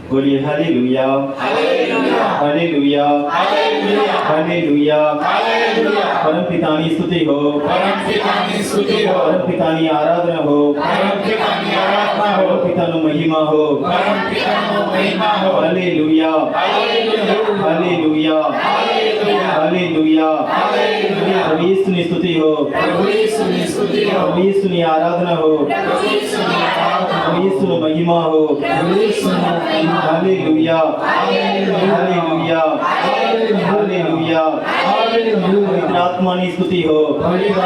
बोलिए hallelujah hallelujah hallelujah परम पिता की स्तुति हो परम पिता की आराधना हो परम पिता नो महिमा हो हालेलुया हालेलुया हालेलुया प्रभु यीशु की स्तुति हो प्रभु यीशु की आराधना हो प्रभु यीशु नो महिमा हो हालेलुया हालेलुया हालेलुया पवित्र आत्मा की स्तुति हो पवित्र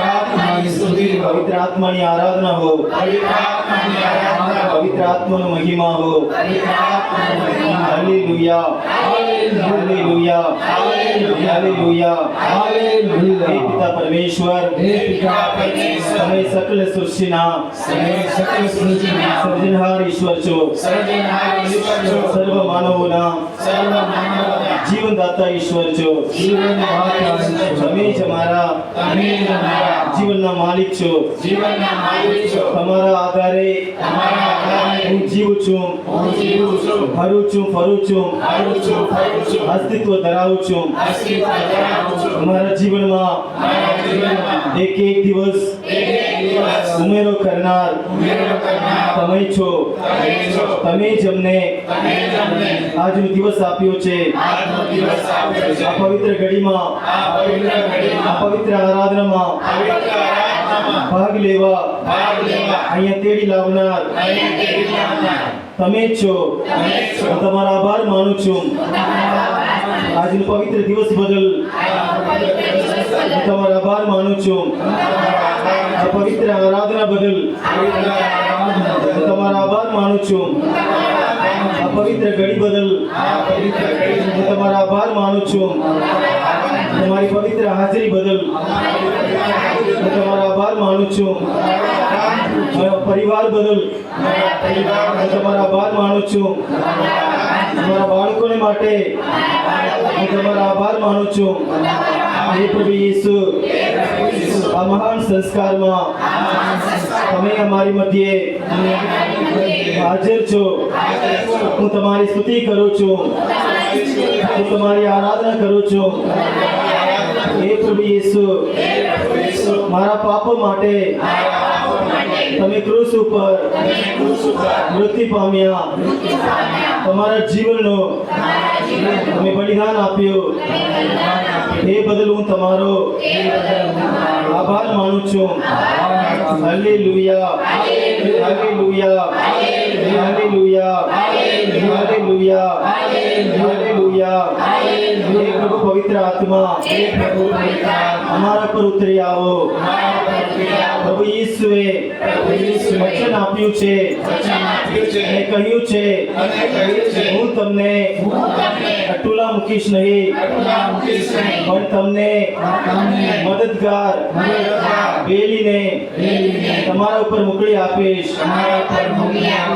आत्मा की आराधना हो पवित्र आत्मा की महिमा हो हालेलुया हालेलुया हालेलुया हे पिता परमेश्वर समय सकल सृष्टिना सर्जनहार ईश्वर छो सर्व मानवोना जीवनदाता ईश्वर छो તમે જ અમારા જીવનના માલિક છો તમારા આધારે હું જીવું છું ફરું છું અસ્તિત્વ ધરાવું છું અમારા જીવનમાં એક દિવસ ઉમેરો કરનાર તમે છો તમે જ અમને આજનો દિવસ આપ્યો છે આ પવિત્ર ઘડીમાં આ પવિત્ર આરાધનામાં ભાગ લેવા અહીંયા તેડી લાવનાર તમે જ છો હું તમારો આભાર માનું છું આજનો પવિત્ર દિવસ બદલ હું તમારો આભાર માનું છું આ પવિત્ર આરાધના બદલ હું તમારો આભાર માનું છું આ પવિત્ર ઘડી બદલ હું તમારો આભાર માનું છું તમારી પવિત્ર હાજરી બદલ હું તમારો આભાર માનું છું મારા પરિવાર બદલ હું તમારો આભાર માનું છું તમારા બાળકોને માટે હું તમારો આભાર માનું છું હે પ્રભુ યેસુ આ મહાન સંસ્કારમાં તમે અમારી મધ્યે હાજર છો હું તમારી સ્તુતિ કરું છું હું તમારી આરાધના કરું છું હે પ્રભુ યેસુ મારા પાપો માટે તમે ક્રૂસ ઉપર મૃત્યુ પામ્યા તમારા જીવનનો તમે બલિદાન આપ્યો એ બદલ હું તમારો આભાર માનું છું હાલેલુયા હાલેલુયા હાલેલુયા હાલેલુયા હાલેલુયા હે પ્રભુ પવિત્ર આત્મા અમારા પર ઉતરી આવો પ્રભુ ઈસુએ વચન આપ્યું છે અને કહ્યું છે હું તમને અટુલા મૂકીશ નહીં પણ તમને મદદગાર બેલીને તમારા ઉપર મોકલી આપીશ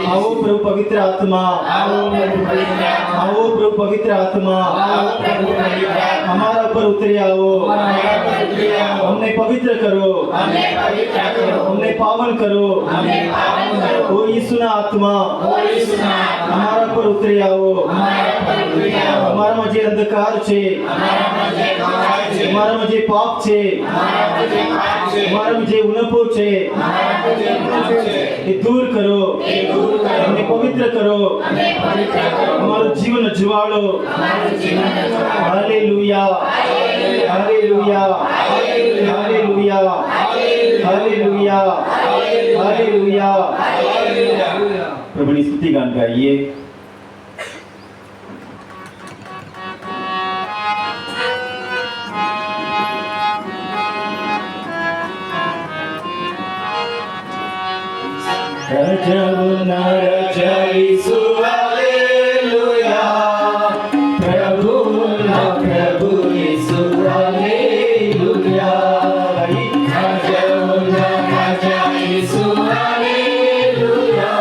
આવો પ્રભુ પવિત્ર આત્મા આવો પ્રભુ પવિત્ર આત્મા અમારા ઉપર ઉતરી આવો અમને પવિત્ર કરો અમને પાવન કરો ઓ ઈસુના આત્મા અમારા પર ઉતરી આવો અમારામાં જે અંધકાર છે અમારામાં જે પાપ છે અમારામાં જે ઉણપો છે એ દૂર કરો અમને પવિત્ર કરો અમારું જીવન જુવાળો હાલેલુયા હાલેલુયા હાલેલુયા હાલેલુયા हालेलुया हालेलुया। प्रभु की स्तुति गान गाइए। रजमुना रजयीशु हालेलुया प्रभुना प्रभु यीशु हालेलुया रजमुना रजयीशु हालेलुया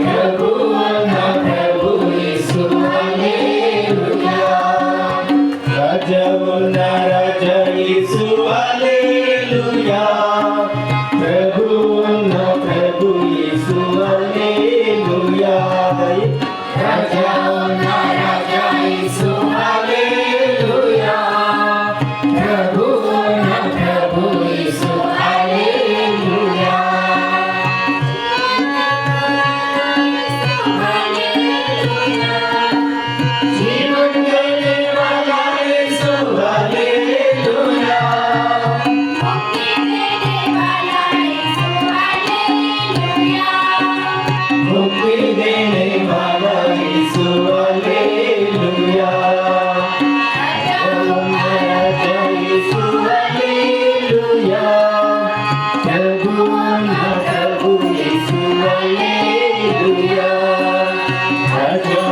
प्रभुना प्रभु यीशु हालेलुया रजमुना रजयीशु हालेलुया प्रभुना प्रभु यीशु हालेलुया रजमुना रजयीशु हालेलुया प्रभुना प्रभु यीशु हालेलुया जीवन देने वाला यीशु हालेलुया मुक्ति देने वाला यीशु हालेलुया यीशु हालेलुया प्रभुना प्रभु यीशु हालेलुया राजा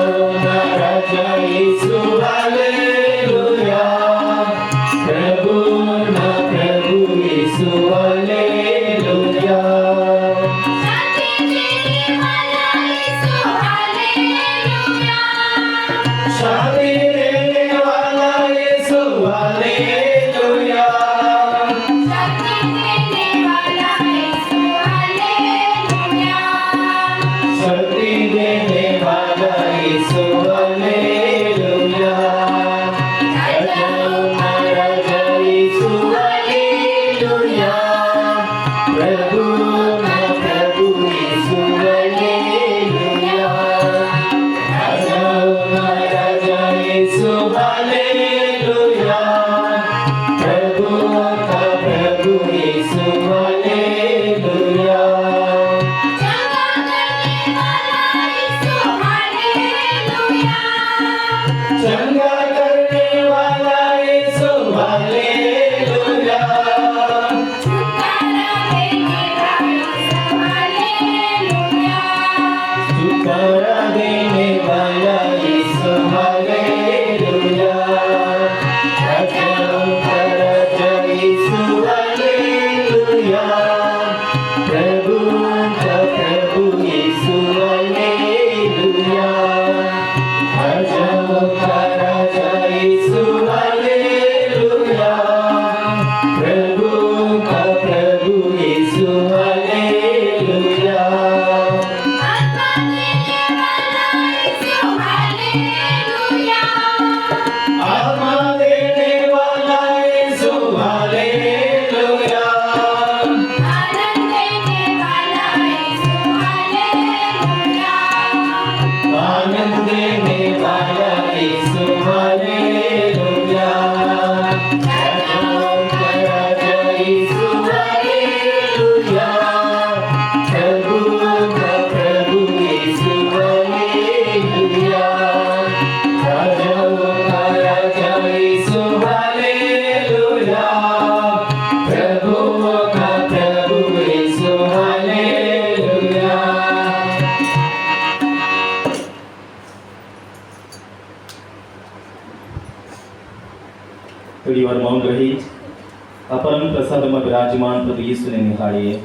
राजा यीशु हालेलुया प्रभुना प्रभु यीशु हालेलुया शादी देने वाला यीशु हालेलुया शक्ति देने वाला यीशु हालेलुया राजा यीशु हालेलुया प्रभुना प्रभु यीशु हालेलुया राजा यीशु हालेलुया प्रभुना प्रभु यीशु हालेलुया चंगा करने वाला यीशु हालेलुया छुटकारा देने वाला यीशु हालेलुया राजा यीशु हालेलुया प्रभु का प्रभु यीशु हालेलुया राजा यीशु हालेलुया प्रभु का प्रभु यीशु हालेलुया आत्मा देने वाला यीशु हालेलुया आनंद देने वाला यीशु हालेलुया राजा यीशु हालेलुया प्रभु का प्रभु यीशु हालेलुया राजा यीशु हालेलुया प्रभु का प्रभु यीशु हालेलुया थोड़ी વાર મૌન રહી આ પરમ પ્રસાદમાં વિરાજમાન પ્રભુ ઈસુને નિહાળીએ।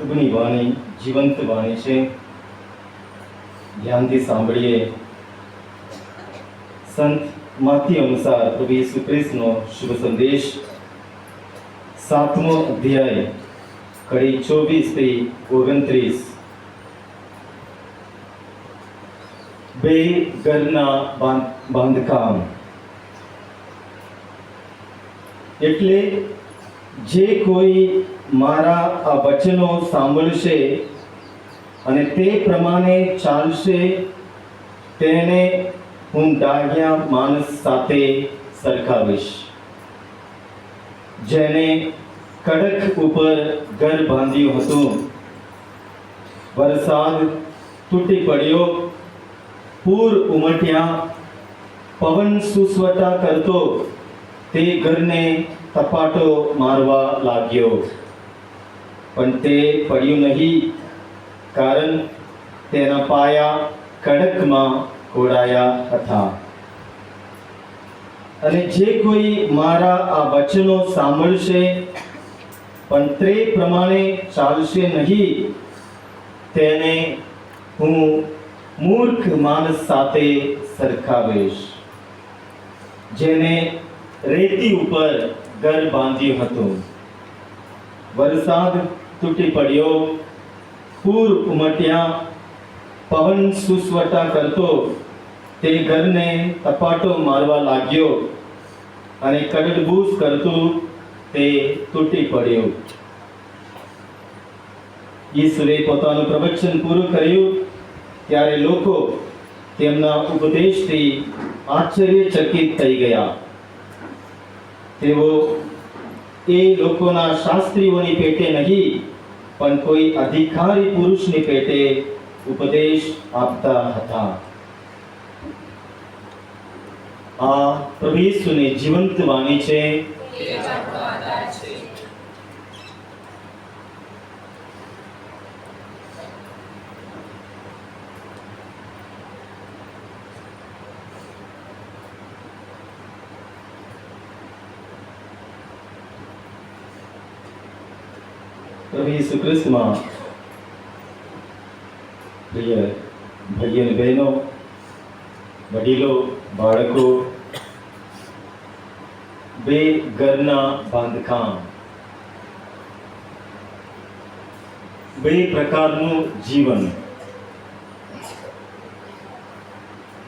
પ્રભુની વાણી જીવંત વાણી છે. ધ્યાનથી સાંભળીએ. સંત માથી અનુસાર પ્રભુ ઈસુ ખ્રિસ્તનો શુભ સંદેશ, 7મો અધ્યાય, કડી 24 થી 29. બે ઘરના બાંધકામ. એટલે જે કોઈ મારા આ વચનો સાંભળશે અને તે પ્રમાણે ચાલશે, તેને હું ડાહ્યા માણસ સાથે સરખાવીશ, જેને કડક ઉપર ઘર બાંધ્યું હતું. વરસાદ તૂટી પડ્યો, પૂર ઉમટ્યા, પવન સુસવટા કરતો તે ઘરને તપાટો મારવા લાગ્યો, પણ તે પડ્યું નહીં, કારણ તેના પાયા કડકમાં કોડાયા હતા. અને જે કોઈ મારા આ વચનો સાંભળશે પણ તે પ્રમાણે ચાલશે નહીં, તેને હું મૂર્ખ માણસ સાથે સરખાવીશ, જેને રેતી ઉપર ઘર બાંધ્યું હતું. વરસાદ તૂટી પડ્યો, પૂર ઉમટ્યા, પવન સુસવટા કરતો તે ઘરને તપાટો મારવા લાગ્યો, અને કડડબૂસ કરતું તે તૂટી પડ્યું. ઈસુએ પોતાનું પ્રવચન પૂરું કર્યું ત્યારે લોકો તેમના ઉપદેશથી આશ્ચર્યચકિત થઈ ગયા. તેઓ એ લોકોના શાસ્ત્રીઓની પેટે નહીં, પણ કોઈ અધિકારી પુરુષની પેટે ઉપદેશ આપતા હતા. આ પ્રભુ ઈસુની જીવંત વાણી છે. પ્રભુ ઈસુ ખ્રિસ્તમાં પ્રિય ભાઈઓ અને બહેનો, વડીલો, બાળકો, બે ઘરના બાંધકામ, બે પ્રકારનું જીવન.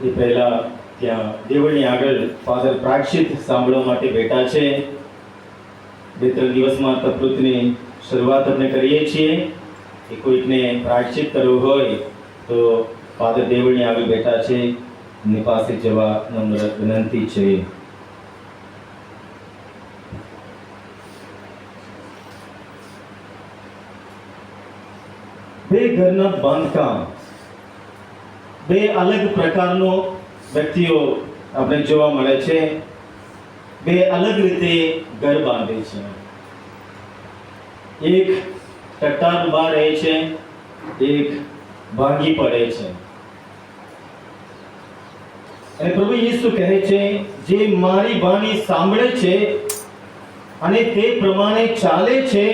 એ પહેલા ત્યાં દેવળની આગળ ફાધર પ્રાયશ્ચિત સાંભળવા માટે બેઠા છે. 2-3 દિવસમાં તપૃતની શરૂઆત આપણે કરીએ છીએ. કે કોઈકને પ્રાયશ્ચિત કરવું હોય તો ફાધર દેવળની આગળ બેઠા છે, એમની પાસે જવા નમ્ર વિનંતી છે. બે ઘરના બાંધકામ, બે અલગ પ્રકારનો વ્યક્તિઓ આપણે જોવા મળે છે. બે અલગ રીતે ઘર બાંધે છે. એક ટટ્ટાર ઉભા રહે છે, એક ભાંગી પડે છે. અને પ્રભુ ઈસુ કહે છે, જે મારી વાણી સાંભળે છે અને તે પ્રમાણે ચાલે છે,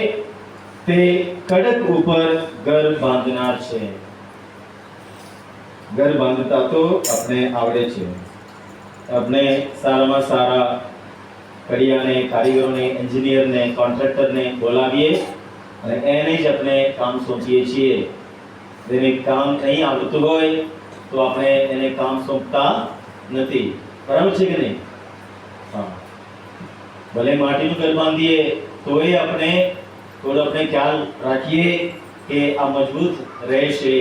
તે કડક ઉપર ઘર બાંધનાર છે. ઘર બાંધતા તો આપણે આવડે છે. આપણે સારામાં સારા કડિયાને, કારીગરોને, એન્જિનિયરને, કોન્ટ્રાક્ટરને બોલાવીએ અને એને જ આપણે કામ સોંપીએ છીએ. જેને કામ નહીં આવડતું હોય તો આપણે એને કામ સોંપતા નથી. બરાબર છે કે નહીં? હા, ભલે માટીનું ઘર બાંધીએ તોય આપણે થોડો ખ્યાલ રાખીએ કે આ મજબૂત રહેશે.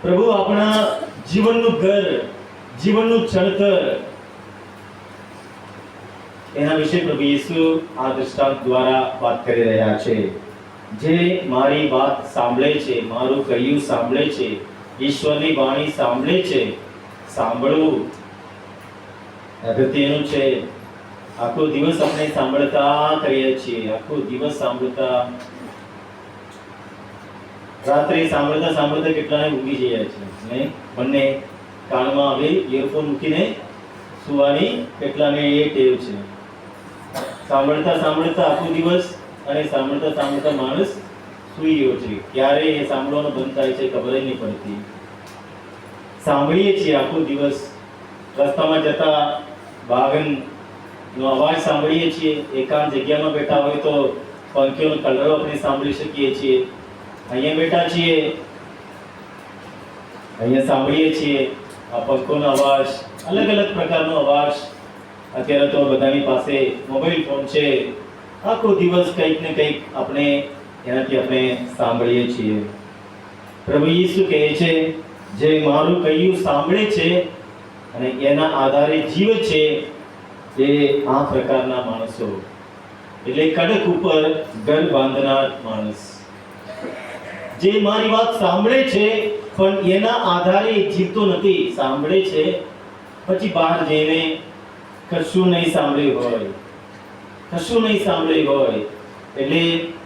પ્રભુ આપણા જીવનનું ઘર, જીવનનું ચણતર, એના વિશે પ્રભુ ઈસુ આ દૃષ્ટાંત દ્વારા વાત કરી રહ્યા છે. જે મારી વાત સાંભળે છે, મારું કહ્યું સાંભળે છે, ઈશ્વરની વાણી સાંભળે છે, સાંભળવું અગત્યનું છે. આખો દિવસ આપણે સાંભળતા કરીએ છીએ, આખો દિવસ સાંભળતા, રાત્રે સાંભળતા કેટલાને ઊંઘી જાય છે ને? બંને કાનમાં હવે ઇયરફોન મૂકીને સુવાની કેટલાને એ ટેવ છે. સાંભળતા આખો દિવસ અને સાંભળતા સાંભળતા માણસ સૂઈ ગયો છે. ક્યારે એ સાંભળવાનું બંધ થાય છે ખબર જ નહીં પડતી. સાંભળીએ છીએ આખો દિવસ, રસ્તામાં જતા વાહનનો અવાજ સાંભળીએ છીએ, એકાંત જગ્યામાં બેઠા હોય તો પંખીઓનો કલરવ આપણે સાંભળી શકીએ છીએ. અહીંયા બેઠા છીએ, અહીંયા સાંભળીએ છીએ આ પંખોનો અવાજ, અલગ અલગ પ્રકારનો અવાજ. અત્યારે તો બધાની પાસે મોબાઈલ ફોન છે, આખો દિવસ કંઈક ને કંઈક આપણે એનાથી આપણે સાંભળીએ છીએ. પ્રભુ ઈસુ કહે છે, જે મારું કહ્યું સાંભળે છે અને એના આધારે જીવે છે એ આ પ્રકારના માણસો, એટલે કડક ઉપર ઘર બાંધનાર માણસ. જે મારી વાત સાંભળે છે પણ એના આધારે જીવતો નથી. સાંભળે છે પછી બહાર જઈને કશું નહીં સાંભળ્યું હોય, કશું નહીં સાંભળ્યું હોય, એટલે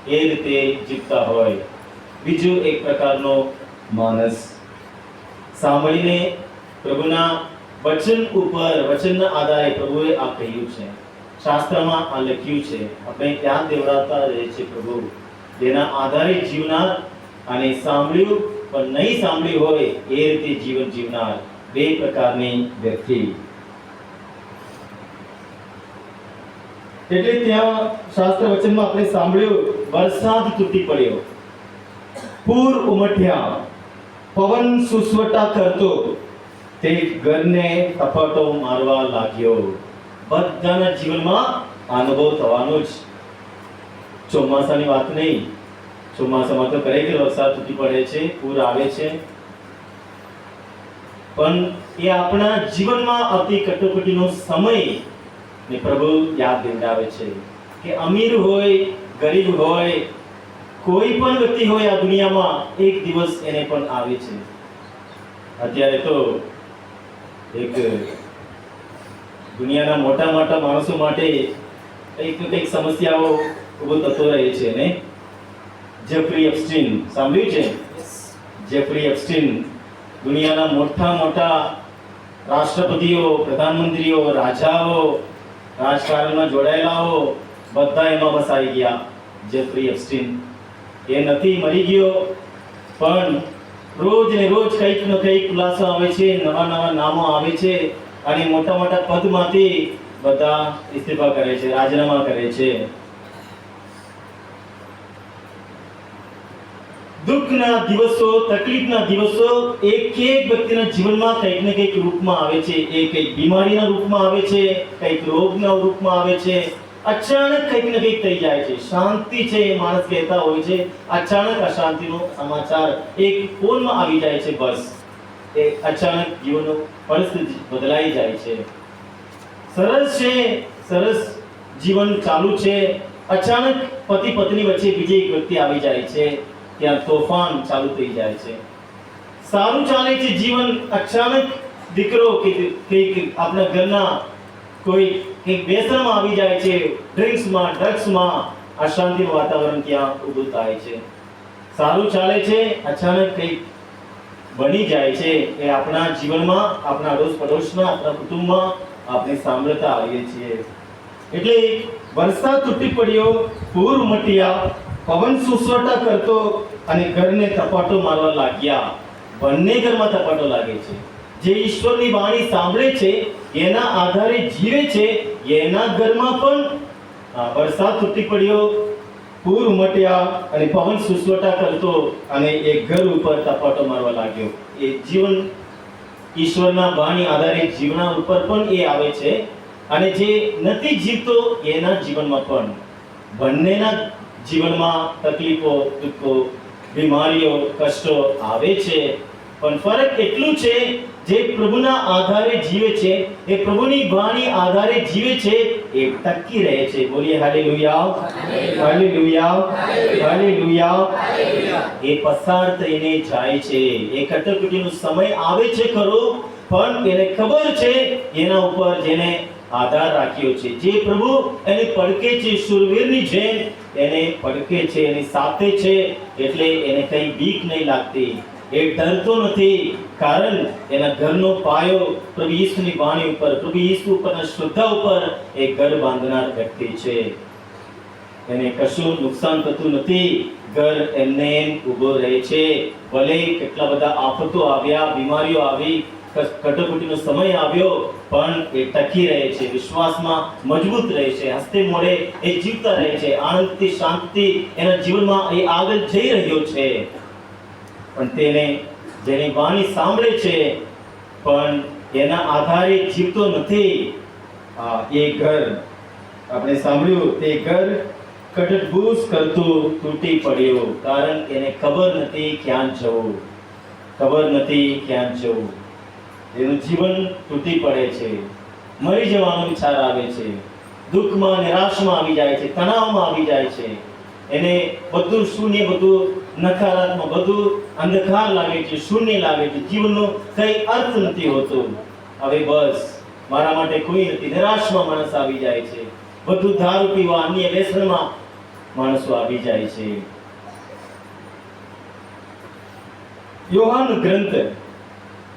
એ રીતે જીવતા હોય. બીજું એક પ્રકારનો માણસ સાંભળીને પ્રભુના વચન ઉપર, વચનના આધારે પ્રભુએ આ કહ્યું છે, શાસ્ત્રમાં આ લખ્યું છે, આપણે ત્યાં દેવડાવતા રહે છે પ્રભુ, જેના આધારે જીવનાર અને સાંભળ્યું પણ નહીં સાંભળ્યું હોય એ રીતે જીવન જીવનાર બે પ્રકારની વ્યક્તિ. એટલે ત્યાં શાસ્ત્ર વચનમાં આપણે સાંભળ્યું, વરસાદ તૂટી પડ્યો, પૂર ઉમટ્યા, પવન સુસવટા કરતો, તે ઘરને થપાટો મારવા લાગ્યો. બધાના જીવનમાં અનુભવ થવાનો જ. ચોમાસાની વાત નહીં, ચોમાસામાં તો ખરેખર વરસાદ તૂટી પડે છે, પૂર આવે છે, પણ એ આપણા જીવનમાં આવતી કટોકટીનો સમય ને પ્રભુ યાદ દિલાવે છે કે અમીર હોય, ગરીબ હોય, કોઈ પણ વ્યક્તિ હોય આ દુનિયામાં, એક દિવસ એને પણ આવે છે. અત્યારે તો એક દુનિયાના મોટા મોટા માણસો માટે કંઈક સમસ્યાઓ ઊભો થતો રહે છે ને. જેફરી એપ્સ્ટીન સાંભળ્યું છે? જેફરી એપ્સ્ટીન દુનિયાના મોટા મોટા રાષ્ટ્રપતિઓ, પ્રધાનમંત્રીઓ, રાજાઓ, રાજકારણમાં જોડાયેલાઓ બધા એમાં વસાઈ ગયા. જેફરી એપ્સ્ટીન એ નથી મરી ગયો, પણ રોજ ને રોજ કંઈક ને કંઈક ખુલાસો આવે છે, નવા નવા નામો આવે છે, અને મોટા મોટા પદમાંથી બધા ઇસ્તીફા કરે છે, રાજીનામા કરે છે. દુઃખના દિવસો, તકલીફના દિવસો એક એક વ્યક્તિના જીવનમાં કંઈક ને કંઈક રૂપમાં આવે છે. એ કંઈક બીમારીના રૂપમાં આવે છે, કંઈક રોગના રૂપમાં આવે છે, અચાનક કંઈક ને કંઈક થઈ જાય છે. શાંતિ છે એ માણસ કહેતા હોય છે, અચાનક અશાંતિનો સમાચાર એક ફોનમાં આવી જાય છે. બસ એ અચાનક જીવનનો પરિસ્થિતિ બદલાઈ જાય છે. સરસ છે, સરસ જીવન ચાલુ છે, અચાનક પતિ પત્ની વચ્ચે બીજી એક વ્યક્તિ આવી જાય છે, ત્યાં તોફાન ચાલુ થઈ જાય છે. સારું ચાલે છે જીવન, અચાનક દીકરો કે આપણા ઘરના કોઈ કંઈક વ્યસનમાં આવી જાય છે, ડ્રિંક્સમાં, ડ્રગ્સમાં, અશાંતિનું વાતાવરણ ત્યાં ઊભું થાય છે. સારું ચાલે છે, અચાનક કંઈક બની જાય છે. એ આપણા જીવનમાં, આપણા અડોશ પડોશમાં, આપણા કુટુંબમાં આપણે સાંભળતા આવીએ છીએ. એટલે વરસાદ તૂટી પડ્યો, પૂર ઉમટ્યા, પવન સુસવટા કરતો અને ઘરને થપાટો મારવા લાગ્યા. બંને ઘરમાં થપાટો લાગે છે. જે ઈશ્વરની વાણી સાંભળે છે, એના આધારે જીવે છે, એના ઘરમાં પણ વરસાદ તૂટી પડ્યો, પૂર ઉમટ્યા અને પવન સુસવટા કરતો અને એ ઘર ઉપર થપાટો મારવા લાગ્યો. એ જીવન ઈશ્વરના વાણી આધારે જીવના ઉપર પણ એ આવે છે, અને જે નથી જીવતો એના જીવનમાં પણ. બંનેના જીવનમાં તકલીફો, દુઃખો, બીમારીઓ, કષ્ટો આવે છે, પણ ફરક એટલું છે, જે પ્રભુના આધારે જીવે છે, એ પ્રભુની વાણી આધારે જીવે છે, એ ટકી રહે છે. બોલીએ હાલેલુયા, હાલેલુયા, હાલેલુયા. એ પસાર થઈને જાય છે. એ કટોકટીનો સમય આવે છે ખરો, પણ એને ખબર છે એના ઉપર જેને આધાર રાખ્યો છે, જે પ્રભુ એને પડકે છે, શૂરવીરની જેમ એને પડકે છે, એની સાથે છે, એટલે એને કઈ બીક નહીં લાગતી. એ ડરતો નથી, કારણ એના ઘરનો પાયો પ્રભુ ઈસુની વાણી ઉપર, પ્રભુ ઈસુ ઉપરના શ્રદ્ધા ઉપર એ ઘર બાંધનાર વ્યક્તિ છે. એને કશું નુકસાન થતું નથી. ઘર એમને એમ ઊભો રહે છે. ભલે કેટલા બધા આફતો આવ્યા, બીમારીઓ આવી, કટોકટીનો સમય આવ્યો, પણ એ ટકી રહે છે, વિશ્વાસમાં મજબૂત રહે છે, હસતે મોઢે એ જીવતા રહે છે, આનંદથી શાંતિથી એના જીવનમાં એ આગળ જઈ રહ્યો છે. પણ તેને જેની વાણી સાંભળે છે પણ એના આધારે જીવતો નથી, એ ઘર આપણે સાંભળ્યું, તે ઘર કટકબૂસ કરતું તૂટી પડ્યું, કારણ એને ખબર નથી ક્યાં જવું, ખબર નથી ક્યાં જવું. એનું જીવન તૂટી પડે છે, મરી જવાનો વિચાર આવે છે, દુઃખમાં, નિરાશમાં આવી જાય છે, તણાવમાં આવી જાય છે. એને બધું શૂન્ય, બધું નકારાત્મક, બધું અંધકાર લાગે છે, શૂન્ય લાગે છે, જીવનનો કઈ અર્થ નથી હોતો. હવે બસ મારા માટે કોઈ નથી, નિરાશમાં માણસ આવી જાય છે, બધું દારૂ પીવા, અન્ય વ્યસનમાં માણસો આવી જાય છે. યોહાન ગ્રંથ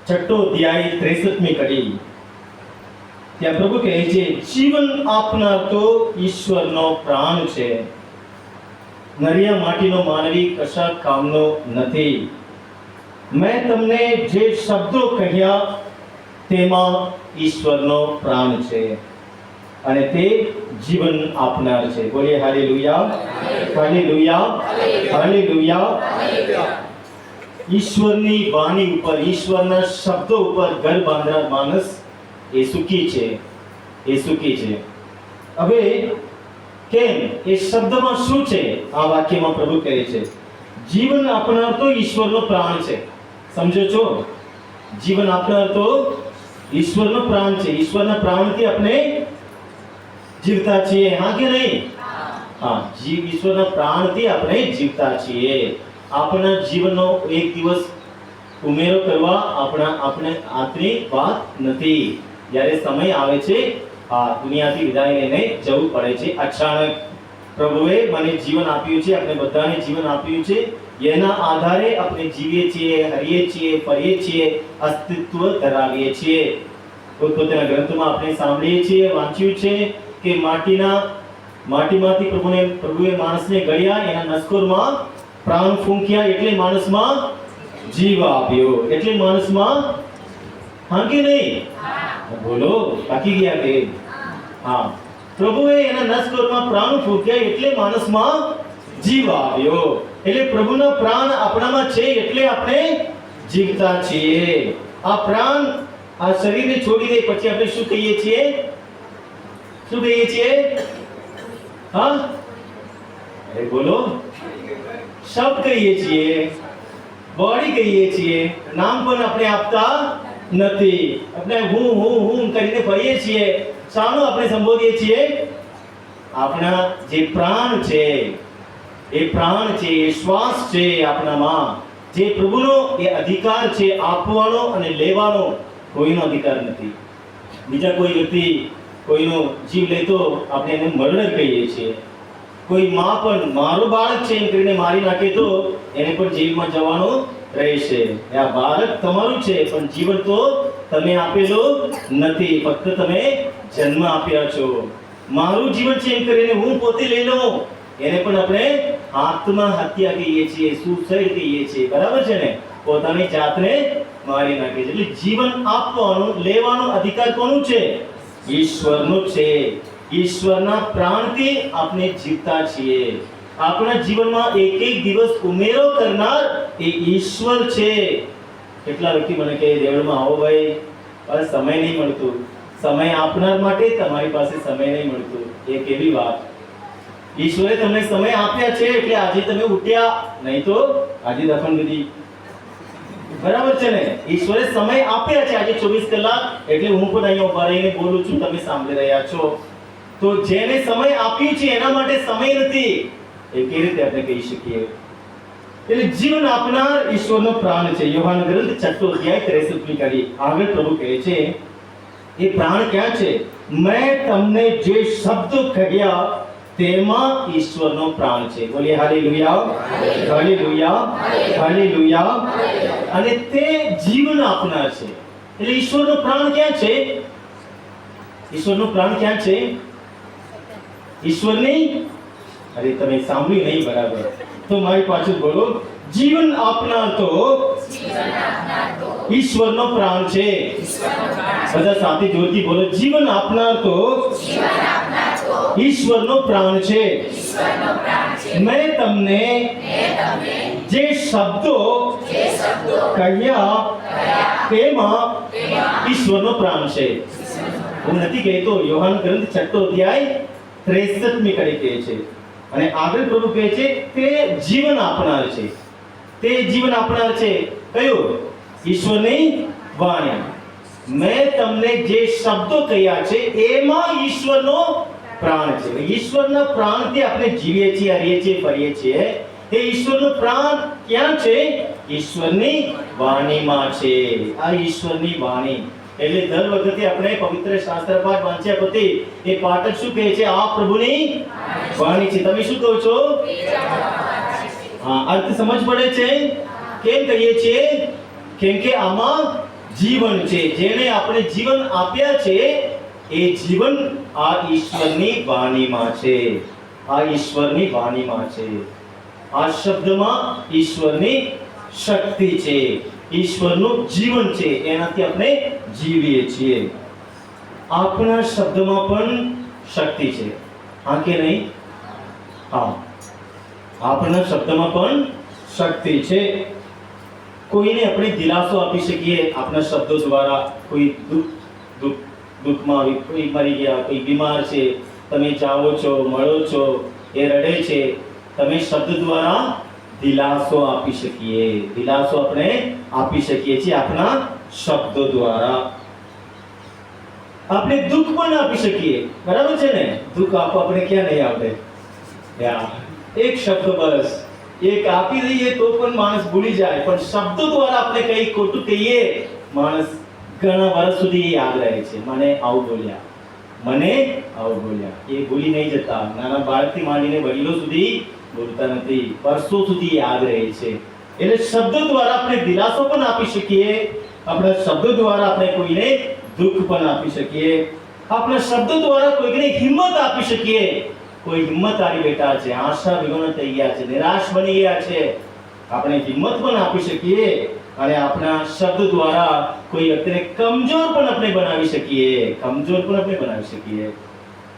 6 અધ્યાય 63મી કડી, ત્યાં પ્રભુ કહે છે, જીવન આપનાર તો ઈશ્વરનો પ્રાણ છે, નરિયા માટીનો માનવી કશા કામનો નથી. મેં તમને જે શબ્દો કહ્યા તેમાં ઈશ્વરનો પ્રાણ છે અને તે જીવન આપનાર છે. બોલીએ હાલેલુયા, હાલેલુયા, હાલેલુયા. ઈશ્વરની વાણી ઉપર, ઈશ્વરના શબ્દો ઉપર ઘર બાંધનાર માણસ એ સુખી છે, એ સુખી છે. હવે કેમ? એ શબ્દમાં શું છે? આ વાક્યમાં પ્રભુ કહે છે, જીવન આપનાર તો ઈશ્વરનો પ્રાણ છે. સમજો છો? જીવન આપનાર તો ઈશ્વરનો પ્રાણ છે. ઈશ્વરના પ્રાણથી આપણે જીવતા છીએ, હા કે નહીં? હા, ઈશ્વરના પ્રાણથી આપણે જીવતા છીએ. આપણા જીવનનો એક દિવસ ઉમેરો કરવા આપણે આતરી વાત નથી. જ્યારે સમય આવે છે, આ દુનિયાથી વિદાય લઈને જવું પડે છે અચાનક. પ્રભુએ મને જીવન આપ્યું છે, આપણે બધાને જીવન આપ્યું છે, એના આધારે આપણે જીવીએ છીએ, હરીએ છીએ, ફરીએ છીએ, અસ્તિત્વ ધરાવીએ છીએ. પોતપોતાના ગ્રંથોમાં આપણે સાંભળીએ છીએ, વાંચ્યું છે કે માટીમાંથી પ્રભુએ માણસને ઘડ્યા, એના નસકોરમાં પ્રાણ ફૂંક્યા, એટલે માણસમાં જીવ આપ્યો, એટલે માણસમાં, હા કે નહીં? બોલો, બાકી ગયા કે? હા, પ્રભુએ એના નસકોરમાં પ્રાણ ફૂંક્યા, એટલે માણસમાં જીવ આવ્યો. એટલે પ્રભુના પ્રાણ આપણામાં છે, એટલે આપણે જીવતા છીએ. આ પ્રાણ આ શરીરને છોડી દે પછી આપણે શું કહીએ છીએ? શું કહીએ છીએ? હા, અરે બોલો, શબ્દ કહીએ છીએ, બોડી કહીએ છીએ, નામ પણ આપણે આપતા નથી. આપણે હું કરીને ફરીએ છીએ. શાનું આપણે સંબોધીએ છીએ? આપણા જે પ્રાણ છે, એ પ્રાણ છે, એ શ્વાસ છે આપણામાં, જે પ્રભુનો એ અધિકાર છે, આપવાનો અને લેવાનો કોઈનો અધિકાર નથી. બીજા કોઈ વ્યક્તિ કોઈનો જીવ લેતો આપણે એને મર્ડર કહીએ છીએ. કોઈ માં પણ મારું બાળક છે એમ કરીને મારી નાખે તો એને પણ જેલમાં જવાનું રહેશે. આ બાળક તમારું છે, પણ જીવન તો તમે આપેલો નથી, ફક્ત તમે જન્મ આપ્યા છો. મારું જીવન છે એમ કરીને હું પોતે લઈ લઉં, એને પણ આપણે આત્મહત્યા કહીએ છીએ, સુસાઇડ કહીએ છીએ. બરાબર છે ને? પોતાની જાતને મારી નાખે છે. એટલે જીવન આપવાનો, લેવાનો અધિકાર કોનું છે? ઈશ્વરનો છે. ઈશ્વરના પ્રાણથી આપણે જીવતા છીએ. આપણા જીવનમાં એક એક દિવસ ઉમેરો કરનાર એ ઈશ્વર છે. કેટલા વ્યક્તિ મને કહે, દેવળમાં આવો ભાઈ, પણ સમય નહીં મળતું. સમય આપનાર માટે તમારી પાસે સમય નહીં મળતું. એ કેવી વાત! ઈશ્વરે તમને સમય આપ્યા છે એટલે આજે તમે ઉઠ્યા, નહીં તો આજે દફન વિધિ. બરાબર છે ને? ઈશ્વરે સમય આપ્યા છે આજે 24 કલાક, એટલે હું પણ અહીંયા ઉભા રહીને બોલું છું, તમે સાંભળી રહ્યા છો. તો જેને સમય આપ્યું છે એના માટે સમય નથી, એ કેવી રીતે આપણે કહી શકીએ? એટલે જીવન આપનાર ઈશ્વરનો પ્રાણ છે. યોહાન ગ્રંથ 6 અધ્યાય 63મી કડી આગળ પ્રભુ કહે છે, એ પ્રાણ ક્યાં છે? મેં તમને જે શબ્દો કહ્યા તેમાં ઈશ્વરનો પ્રાણ છે. બોલીએ હાલેલુયા, હાલેલુયા, હાલેલુયા. અને તે જીવન આપનાર છે. એટલે ઈશ્વરનો પ્રાણ ક્યાં છે? ઈશ્વરનો પ્રાણ ક્યાં છે? ઈશ્વરની અરે તમે સાંભળ્યું નહીં બરાબર, તો મારી પાછળ બોલો, જીવન આપનાર તો ઈશ્વરનો પ્રાણ છે. બધા સાથે જોરથી બોલો, જીવન આપનાર તો ઈશ્વરનો પ્રાણ છે. મેં તમને જે શબ્દો કહ્યા તેમાં ઈશ્વરનો પ્રાણ છે. હું નથી કહેતો, યોહાન ગ્રંથ 6 અધ્યાય 63મી કડી કહે છે, અને આગળ પ્રભુ કહે છે તે જીવન આપનાર છે. તે જીવન આપનાર છે કયું? ઈશ્વરની વાણી. મેં તમને જે શબ્દો કહ્યા છે એમાં ઈશ્વરનો પ્રાણ છે. ઈશ્વરના પ્રાણથી આપણે જીવીએ છીએ, હરીએ છીએ, ફરીએ છીએ. એ ઈશ્વરનો પ્રાણ ક્યાં છે? ઈશ્વરની વાણીમાં છે. આ ઈશ્વરની વાણી એટલે દર વખતે આપણે પવિત્ર શાસ્ત્ર પાઠ વાંચ્યા પછી એ પાઠક શું કહે છે? આ પ્રભુની વાણી છે. તમે શું કહો છો? હા, અર્થ સમજ પડે છે? કેમ કહીએ છીએ? કેમ કે આમાં જીવન છે. જેને આપણે જીવન આપ્યા છે એ જીવન આ ઈશ્વરની વાણીમાં છે. આ ઈશ્વરની વાણીમાં છે. આ શબ્દમાં ઈશ્વરની શક્તિ છે, ઈશ્વરનું જીવન છે. એનાથી આપણે જીવીએ છીએ. આપણા શબ્દમાં પણ શક્તિ છે, હા કે નહીં? હા, આપણા શબ્દમાં પણ શક્તિ છે. કોઈને આપણે દિલાસો આપી શકીએ આપણા શબ્દો દ્વારા. કોઈ દુઃખમાં આવી, કોઈ મરી ગયા, કોઈ બીમાર છે, તમે જાઓ છો, મળો છો, એ રડે છે, તમે શબ્દ દ્વારા દિલાસો આપી શકીએ. દિલાસો આપણે આપી શકીએ છીએ આપણા શબ્દો દ્વારા. આપણે દુઃખ પણ આપી શકીએ, બરાબર છે ને? દુઃખ આપો આપણે ક્યાં નહીં આવડે? એક શબ્દ બસ એક આપી દઈએ તો પણ માણસ ભૂલી જાય, પણ શબ્દો દ્વારા આપણે કઈ ખોટું કહીએ, માણસ ઘણા વર્ષ સુધી યાદ રહે છે. મને આવું બોલ્યા, મને આવું બોલ્યા. એ ભૂલી નહીં જતા. નાના બાળકથી માંડીને વડીલો સુધી બોલતા નથી, વર્ષો સુધી યાદ રહે છે. એટલે શબ્દો દ્વારા આપણે દિલાસો પણ આપી શકીએ. આપણા શબ્દો દ્વારા આપણે કોઈને દુઃખ પણ આપી શકીએ. આપણા શબ્દો દ્વારા કોઈને હિંમત આપી શકીએ. કોઈ હિંમત હારી બેઠા છે, આશા વિહોણા થઈ ગયા છે, નિરાશ બની ગયા છે, આપણે હિંમત પણ આપી શકીએ. અને આપણા શબ્દ દ્વારા કોઈ વ્યક્તિને કમજોર પણ આપણે બનાવી શકીએ. કમજોર પણ આપણે બનાવી શકીએ.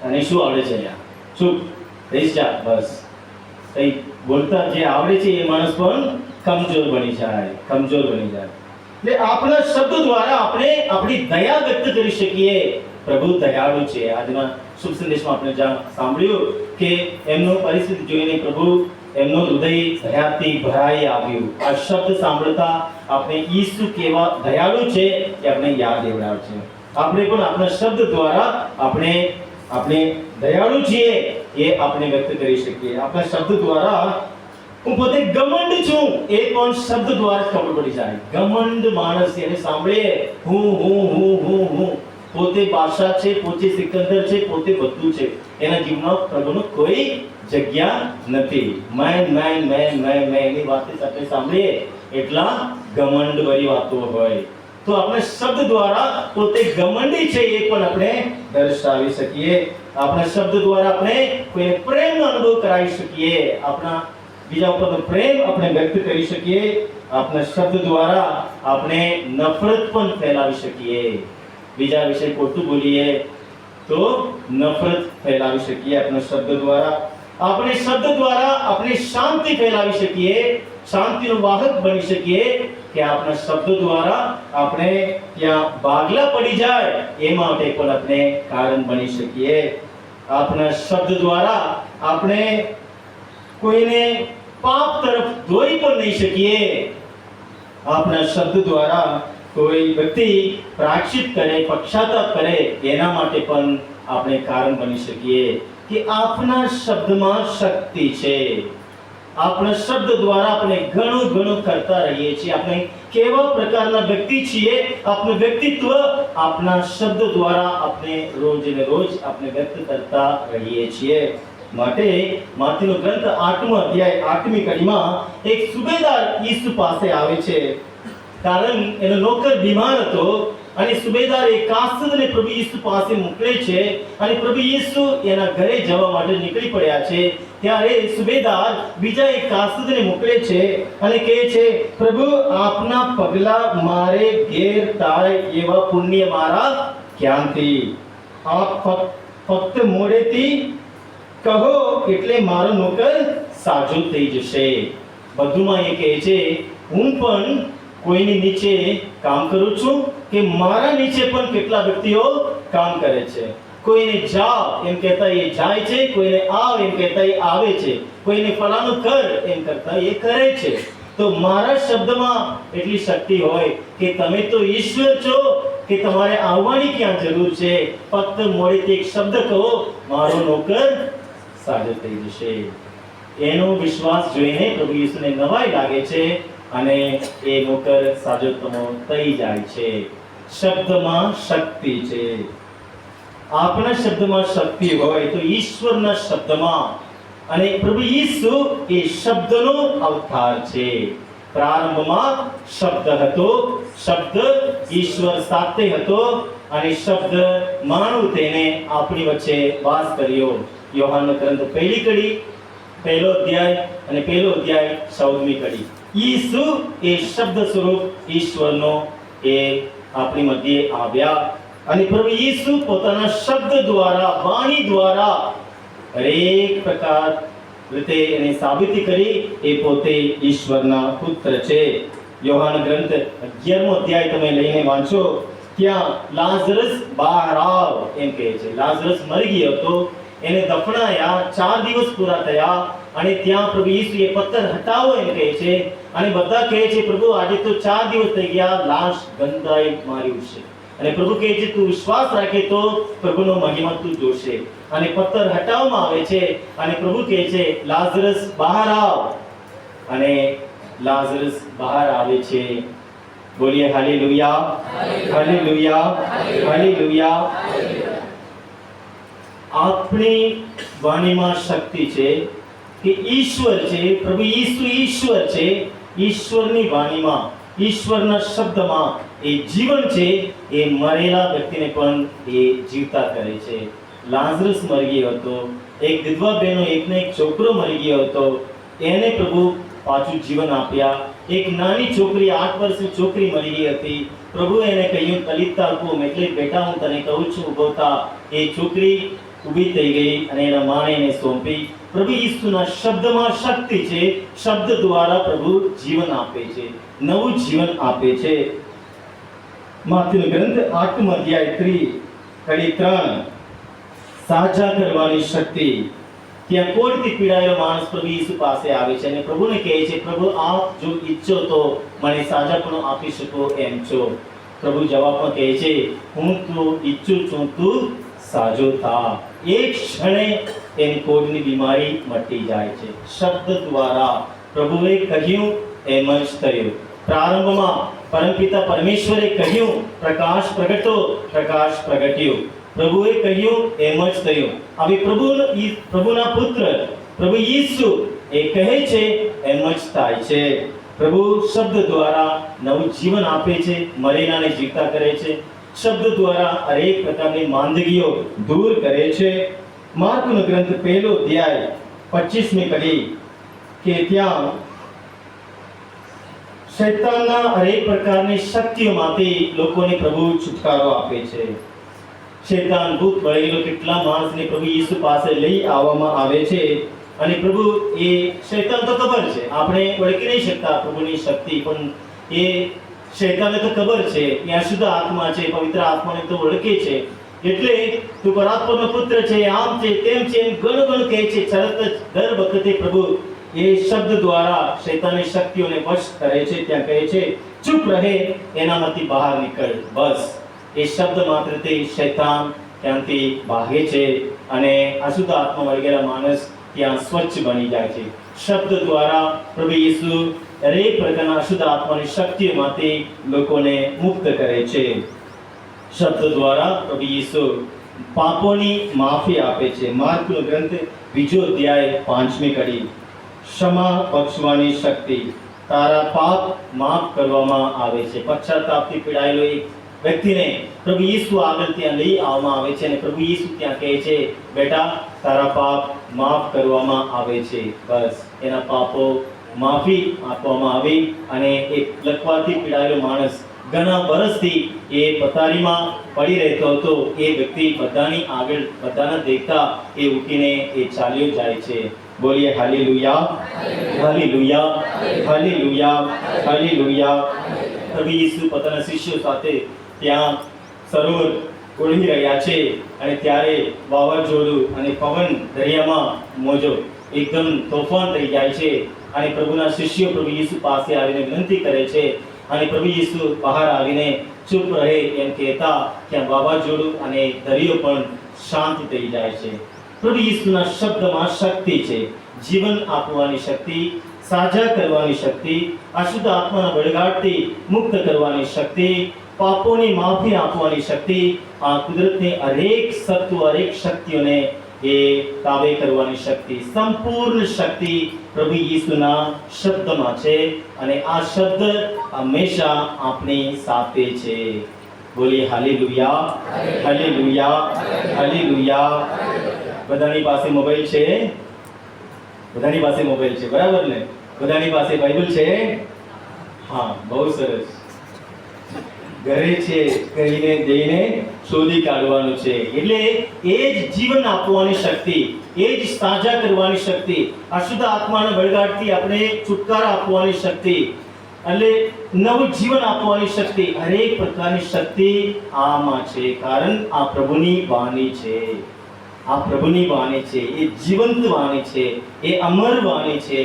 અને શું આવડે છે અહીંયા? ચૂપ રહી જા, બસ. કઈ બોલતા જે આવડે છે એ માણસ પણ કમજોર બની જાય, કમજોર બની જાય. એટલે આપણા શબ્દ દ્વારા આપણે આપણી દયા વ્યક્ત કરી શકીએ. પ્રભુ દયાળુ છે. આજના શુભ સંદેશમાં આપણે સાંભળ્યું કે એમનો પરિસ્થિતિ જોઈને પ્રભુ એમનો હૃદય દયાથી ભરાઈ આવ્યું. આ શબ્દ સાંભળતા આપણે ઈસુ કેવા દયાળુ છે કે આપણે યાદ દેવડાવે છે. આપણે પણ આપણા શબ્દ દ્વારા આપણે દયાળુ છીએ એ આપણે વ્યક્ત કરી શકીએ. આપણા શબ્દ દ્વારા હું પોતે ઘમંડ છું એ પણ શબ્દ દ્વારા ખબર પડી જાય. ઘમંડ માણસ એને સાંભળે હું પોતે બાદશાહ છે, પોતે સિકંદર છે, પોતે બધું છે, એના જીવનમાં પ્રભુનું કોઈ જગ્યા નથી. મેં એની વાતો આપણે સાંભળીએ એટલા ઘમંડ ભરી વાતો હોય. તો આપણે શબ્દ દ્વારા પોતે ઘમંડી છે એ પણ આપણે દર્શાવી શકીએ. આપણા શબ્દ દ્વારા આપણે કોઈને પ્રેમનો અનુભવ કરાવી શકીએ. આપણા બીજા ઉપર પ્રેમ આપણે વ્યક્ત કરી શકીએ. આપણા શબ્દ દ્વારા આપણે નફરત પણ ફેલાવી શકીએ. બીજા વિશે ખોટું બોલીએ તો નફરત ફેલાવી શકીએ આપણા શબ્દ દ્વારા. આપણે શબ્દ દ્વારા આપણે શાંતિ ફેલાવી શકીએ, શાંતિનો વાહક બની શકીએ. કે આપણા શબ્દ દ્વારા આપણે ત્યાં ભાગલા પડી જાય એ માટે પણ આપણે કારણ બની શકીએ. આપણા શબ્દ દ્વારા આપણે કોઈને પાપ તરફ દોરી પણ નહીં શકીએ. આપણા શબ્દ દ્વારા કોઈ વ્યક્તિ પ્રાયશ્ચિત કરે, પશ્ચાતાપ કરે એના માટે પણ આપણે કારણ બની શકીએ. કે આપણા શબ્દમાં શક્તિ છે. આપણા શબ્દ દ્વારા આપણે ઘણું કરતા રહીએ છીએ. આપણે કેવા પ્રકારના વ્યક્તિ છીએ, આપણું વ્યક્તિત્વ આપણા શબ્દ દ્વારા આપણે રોજ ને રોજ આપણે વ્યક્ત કરતા રહીએ છીએ. માટે માથેનો ગ્રંથ 8મો અધ્યાય 8મી કડીમાં એક સુબેદાર ઈસુ પાસે આવે છે. કારણ એનો નોકર બીમાર હતો. અને સુબેદાર એ કાસદને પ્રભુ ઈસુ પાસે મોકલે છે અને પ્રભુ ઈસુ એના ઘરે જવા માટે નીકળી પડ્યા છે ત્યારે સુબેદાર બીજા એક કાસદને મોકલે છે અને કહે છે, પ્રભુ આપના પગલા મારે ઘેર થાય એવા પુણ્ય મારા ક્યાંથી? આપ ફક્ત મોડેથી કહો એટલે મારો નોકર સાજો થઈ જશે. વધુમાં એ કહે છે, હું પણ કોઈની નીચે કામ કરું છું કે મારા નીચે પણ કેટલા વ્યક્તિઓ કામ કરે છે. કોઈને જાઓ એમ કહેતા એ જાય છે, કોઈને આવ એમ કહેતા એ આવે છે, કોઈને ફલાણું કર એમ કરતા એ કરે છે. તો મારા શબ્દમાં એટલી શક્તિ હોય કે તમે તો ઈશ્વર છો કે તમારે આવવાની ક્યાં જરૂર છે? ફક્ત મોડેથી એક શબ્દ કહો, મારો નોકર સાજો થઈ જશે. એનો વિશ્વાસ જોઈને પ્રભુ ઈસુને નવાઈ લાગે છે અને એ નોકર સાજોતમો થઈ જાય છે. શબ્દમાં શક્તિ છે. આપણા શબ્દમાં શક્તિ હોય તો ઈશ્વરના શબ્દમાં, અને પ્રભુ ઈસુ એ શબ્દનો અવતાર છે. પ્રારંભમાં શબ્દ હતો, શબ્દ ઈશ્વર સાથે હતો અને શબ્દ માનવ થઈને આપણી વચ્ચે વાસ કર્યો. યોહાનનો ગ્રંથ પહેલી કડી 1લો અધ્યાય અને 1લો અધ્યાય 14મી કડી. ઈસુ એ શબ્દ સ્વરૂપ ઈશ્વરનો એ આપણી મધ્યે આવ્યા અને પ્રભુ ઈસુ પોતાના શબ્દ દ્વારા, વાણી દ્વારા હરેક પ્રકાર રીતે એને સાબિતી કરી એ પોતે ઈશ્વરના પુત્ર છે. યોહાન ગ્રંથ 11મો અધ્યાય તમે લઈને વાંચો, ત્યાં લાઝરસ બહાર આવ એમ કહે છે. લાઝરસ મરી ગયો હતો, એને દફનાયા, 4 દિવસ પૂરા થયા અને ત્યાં પ્રભુ ઈસુએ પથ્થર હટાવો એમ કહે છે અને બધા કહે છે, પ્રભુ આજે તો 4 દિવસ થઈ ગયા, લાશ ગંધાઈ માર્યું છે. અને પ્રભુ કહે છે, તું વિશ્વાસ રાખે તો પ્રભુનો મહિમા તું જોશે. અને પથ્થર હટાવવામાં આવે છે અને પ્રભુ કહે છે, લાઝરસ બહાર આવ. અને લાઝરસ બહાર આવે છે. બોલીએ હાલેલુયા, હાલેલુયા, હાલેલુયા. આપણી વાણીમાં શક્તિ છે કે ઈશ્વર છે, પ્રભુ ઈસુ ઈશ્વર છે. ઈશ્વરની વાણીમાં, ઈશ્વરના શબ્દમાં એ જીવન છે. એ મરેલા વ્યક્તિને પણ એ જીવતા કરે છે. લાઝરસ મરી ગયો હતો, એક વિધવા બહેનો, એકને એક છોકરો મરી ગયો હતો, એને પ્રભુ પાછું જીવન આપ્યા. એક નાની છોકરી, 8 વર્ષની છોકરી મરી ગઈ હતી. પ્રભુ એને કહ્યું, તલિતા કુમ, એટલે બેટા હું તને કહું છું ઊભો થા. એ છોકરી ઊભી થઈ ગઈ અને એના માને એને સોંપી. પ્રભુ ઈસુના શબ્દમાં શક્તિ છે. શબ્દ દ્વારા પ્રભુ જીવન આપે છે, નવું જીવન આપે છે. માથેનો ગ્રંથ 8મો અધ્યાય 3 સાજા કરવાની શક્તિ. ત્યાં કોઢથી પીડાયેલો માણસ પ્રભુ ઈસુ પાસે આવે છે અને પ્રભુને કહે છે, પ્રભુ આપ જો ઈચ્છો તો મને સાજાપણું આપી શકો એમ છો. પ્રભુ જવાબમાં કહે છે, હું તો ઈચ્છું છું, તું સાજો થા. એક ક્ષણે એની કોઢની બીમારી મટી જાય છે. શબ્દ દ્વારા પ્રભુએ કહ્યું એમ જ થયું. પ્રારંભમાં પરમપિતા પરમેશ્વરે કહ્યું, પ્રકાશ પ્રગટો, પ્રકાશ પ્રગટ્યો. પ્રભુએ કહ્યું એમ જ થયું. હવે પ્રભુના પુત્ર પ્રભુ ઈસુ એ કહે છે એમ જ થાય છે. પ્રભુ શબ્દ દ્વારા નવું જીવન આપે છે, મરેલાને જીવતા કરે છે. શબ્દ દ્વારા અનેક પ્રકારની માંદગીઓ દૂર કરે છે. માર્કનો ગ્રંથ 1લો અધ્યાય 25મી કડી કે ત્યાં શૈતાનના અનેક પ્રકારની શક્તિઓમાંથી લોકોને પ્રભુ છુટકારો આપે છે. શૈતાન ભૂત ભરેલો કેટલા માણસને પ્રભુ ઈસુ પાસે લઈ આવવામાં આવે છે અને પ્રભુ એ શૈતાન તો ખબર છે, આપણે ઓળખી નહીં શકતા પ્રભુની શક્તિ, પણ એ શૈતાનને તો ખબર છે કે આ શુદ્ધ આત્મા છે, પવિત્ર આત્માને તો ઓળખે છે. એટલે તું પરાત્પરનો પુત્ર છે, આમ છે, તેમ છે, એમ ઘણું કહે છે. તરત જ દર વખતે પ્રભુ એ શબ્દ દ્વારા શૈતાનની શક્તિઓને વશ કરે છે. ત્યાં કહે છે, ચૂપ રહે, એનામાંથી બહાર નીકળ. બસ એ શબ્દ માત્રથી શૈતાન ત્યાંથી ભાગે છે અને અશુદ્ધ આત્મા મળી ગયેલા માણસ ત્યાં સ્વચ્છ બની જાય છે. શબ્દ દ્વારા પ્રભુ ઈસુ દરેક પ્રકારના અશુદ્ધ આત્માની શક્તિઓમાંથી લોકોને મુક્ત કરે છે. શબ્દ દ્વારા પ્રભુ ઈસુ પાપોની માફી આપે છે. માર્કનો ગ્રંથ 2 અધ્યાય 5મી કડી. ક્ષમા બક્ષવાની શક્તિ. તારા પાપ માફ કરવામાં આવે છે. પશ્ચાતાપથી પીડાયેલો એક વ્યક્તિને પ્રભુ ઈસુ આગળ ત્યાં લઈ આવવામાં આવે છે અને પ્રભુ ઈસુ ત્યાં કહે છે, બેટા તારા પાપ માફ કરવામાં આવે છે. બસ એના પાપો માફી આપવામાં આવી અને એક લકવાથી પીડાયેલો માણસ ઘણા વર્ષથી એ પથારીમાં પડી રહેતો હતો. એ વ્યક્તિ બધાની આગળ બધાના દેખતા એ ઉઠીને એ ચાલ્યો જાય છે. બોલીએ હાલેલુયા, હાલેલુયા, હાલેલુયા, હાલેલુયા. પ્રભુ ઈસુ પોતાના શિષ્યો સાથે ત્યાં સરોવર ઓળંગી રહ્યા છે અને ત્યારે વાવાઝોડું અને પવન દરિયામાં મોજો એકદમ તોફાન થઈ જાય છે અને પ્રભુના શિષ્યો પ્રભુ ઈસુ પાસે આવીને વિનંતી કરે છે અને પ્રભુ ઈસુ બહાર આવીને ચૂપ રહે એમ કહેતા ત્યાં વાવાઝોડું અને દરિયો પણ શાંત થઈ જાય છે. પ્રભુ ઈસુના શબ્દમાં શક્તિ છે, જીવન આપવાની શક્તિ, સાજા કરવાની શક્તિ, અશુદ્ધ આત્માના વળગાડથી મુક્ત કરવાની શક્તિ, પાપોની માફી આપવાની શક્તિ. આ કુદરતની હરેક સત્વ, હરેક શક્તિઓને એ તાબે કરવાની શક્તિ, સંપૂર્ણ શક્તિ પ્રભુ ઈસુના શબ્દમાં છે અને આ શબ્દ હંમેશા આપણી સાથે છે. બોલીએ હાલેલુયા, હાલેલુયા, હાલેલુયા. બધાની પાસે મોબાઈલ છે? બધાની પાસે મોબાઈલ છે, બરાબર ને? બધાની પાસે બાઇબલ છે? હા, બહુ સરસ. ઘરે છે કહીને જઈને શોધી કાઢવાનું છે. એટલે એ જ જીવન આપવાની શક્તિ, એ જ સાજા કરવાની શક્તિ, અશુદ્ધ આત્માના વળગાડથી આપણે છુટકારા આપવાની શક્તિ, એટલે નવું જીવન આપવાની શક્તિ, હરેક પ્રકારની શક્તિ આમાં છે. કારણ આ પ્રભુની વાણી છે, આ પ્રભુની વાણી છે, એ જીવંત વાણી છે, એ અમર વાણી છે.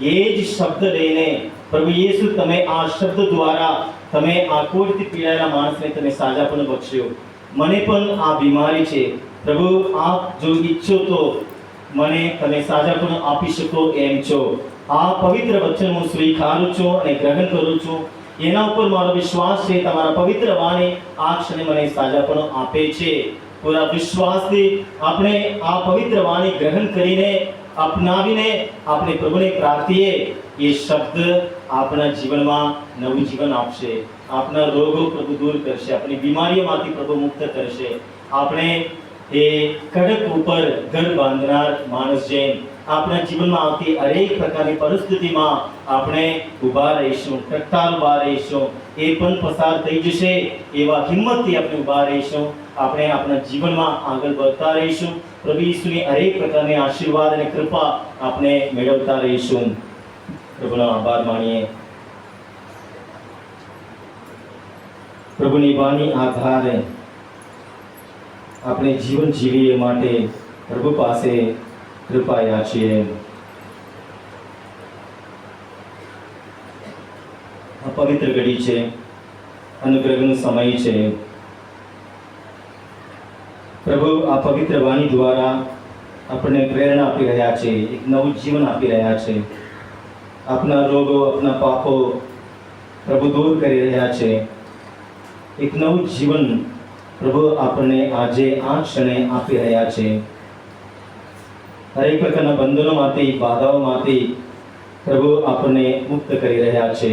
એ જ શબ્દ લઈને પ્રભુ યેસુ તમે આ શબ્દ દ્વારા તમે આ કોઢથી પીડાયેલા માણસને તમે સાજાપણું બક્ષ્યો. મને પણ આ બીમારી છે પ્રભુ, આપ જો ઈચ્છો તો મને તમે સાજાપણું આપી શકો એમ છો. આ પવિત્ર વચન હું સ્વીકારું છું અને ગ્રહણ કરું છું. એના ઉપર મારો વિશ્વાસ છે. તમારા પવિત્ર વાણી આ ક્ષણે મને સાજાપણું આપે છે. પૂરા વિશ્વાસથી આપણે આ પવિત્ર વાણી ગ્રહણ કરીને અપનાવીને આપણે પ્રભુને પ્રાર્થીએ. એ શબ્દ આપણા જીવનમાં નવું જીવન આપશે, આપણા રોગો પ્રભુ દૂર કરશે, આપણી બીમારીઓમાંથી પ્રભુ મુક્ત કરશે. આપણે એ કડક ઉપર ઘર બાંધનાર માણસ જેમ આપણા જીવનમાં આવતી હરેક પ્રકારની પરિસ્થિતિમાં આપણે ઊભા રહીશું, ટકતા ઊભા રહીશું. એ પણ પસાર થઈ જશે એવા હિંમતથી આપણે ઊભા રહીશું. આપણે આપણા જીવનમાં આગળ વધતા રહીશું. પ્રભુ ઈસુની હરેક પ્રકારની આશીર્વાદ અને કૃપા આપણે મેળવતા રહીશું. પ્રભુનો આભાર માનીએ. પ્રભુની વાણી આધારે આપણે જીવન જીવીએ માટે પ્રભુ પાસે કૃપાયા છીએ. આ પવિત્ર ઘડી છે, અનુગ્રહનો સમય છે. પ્રભુ આ પવિત્ર વાણી દ્વારા આપણને પ્રેરણા આપી રહ્યા છે, એક નવું જીવન આપી રહ્યા છે. આપના રોગો, આપના પાપો પ્રભુ દૂર કરી રહ્યા છે. એક નવું જીવન પ્રભુ આપણને આજે આ ક્ષણે આપી રહ્યા છે. હરેક પ્રકારના બંધનોમાંથી, બાધાઓમાંથી પ્રભુ આપણને મુક્ત કરી રહ્યા છે.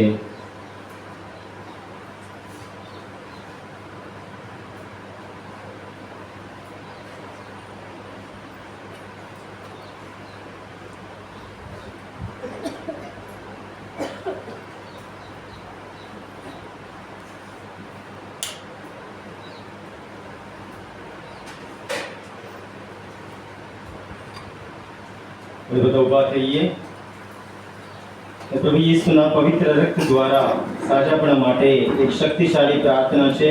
બધા ઉભા થઈએ. પ્રભુ ઈસુના પવિત્ર રક્ત દ્વારા સાજાપણા માટે એક શક્તિશાળી પ્રાર્થના છે.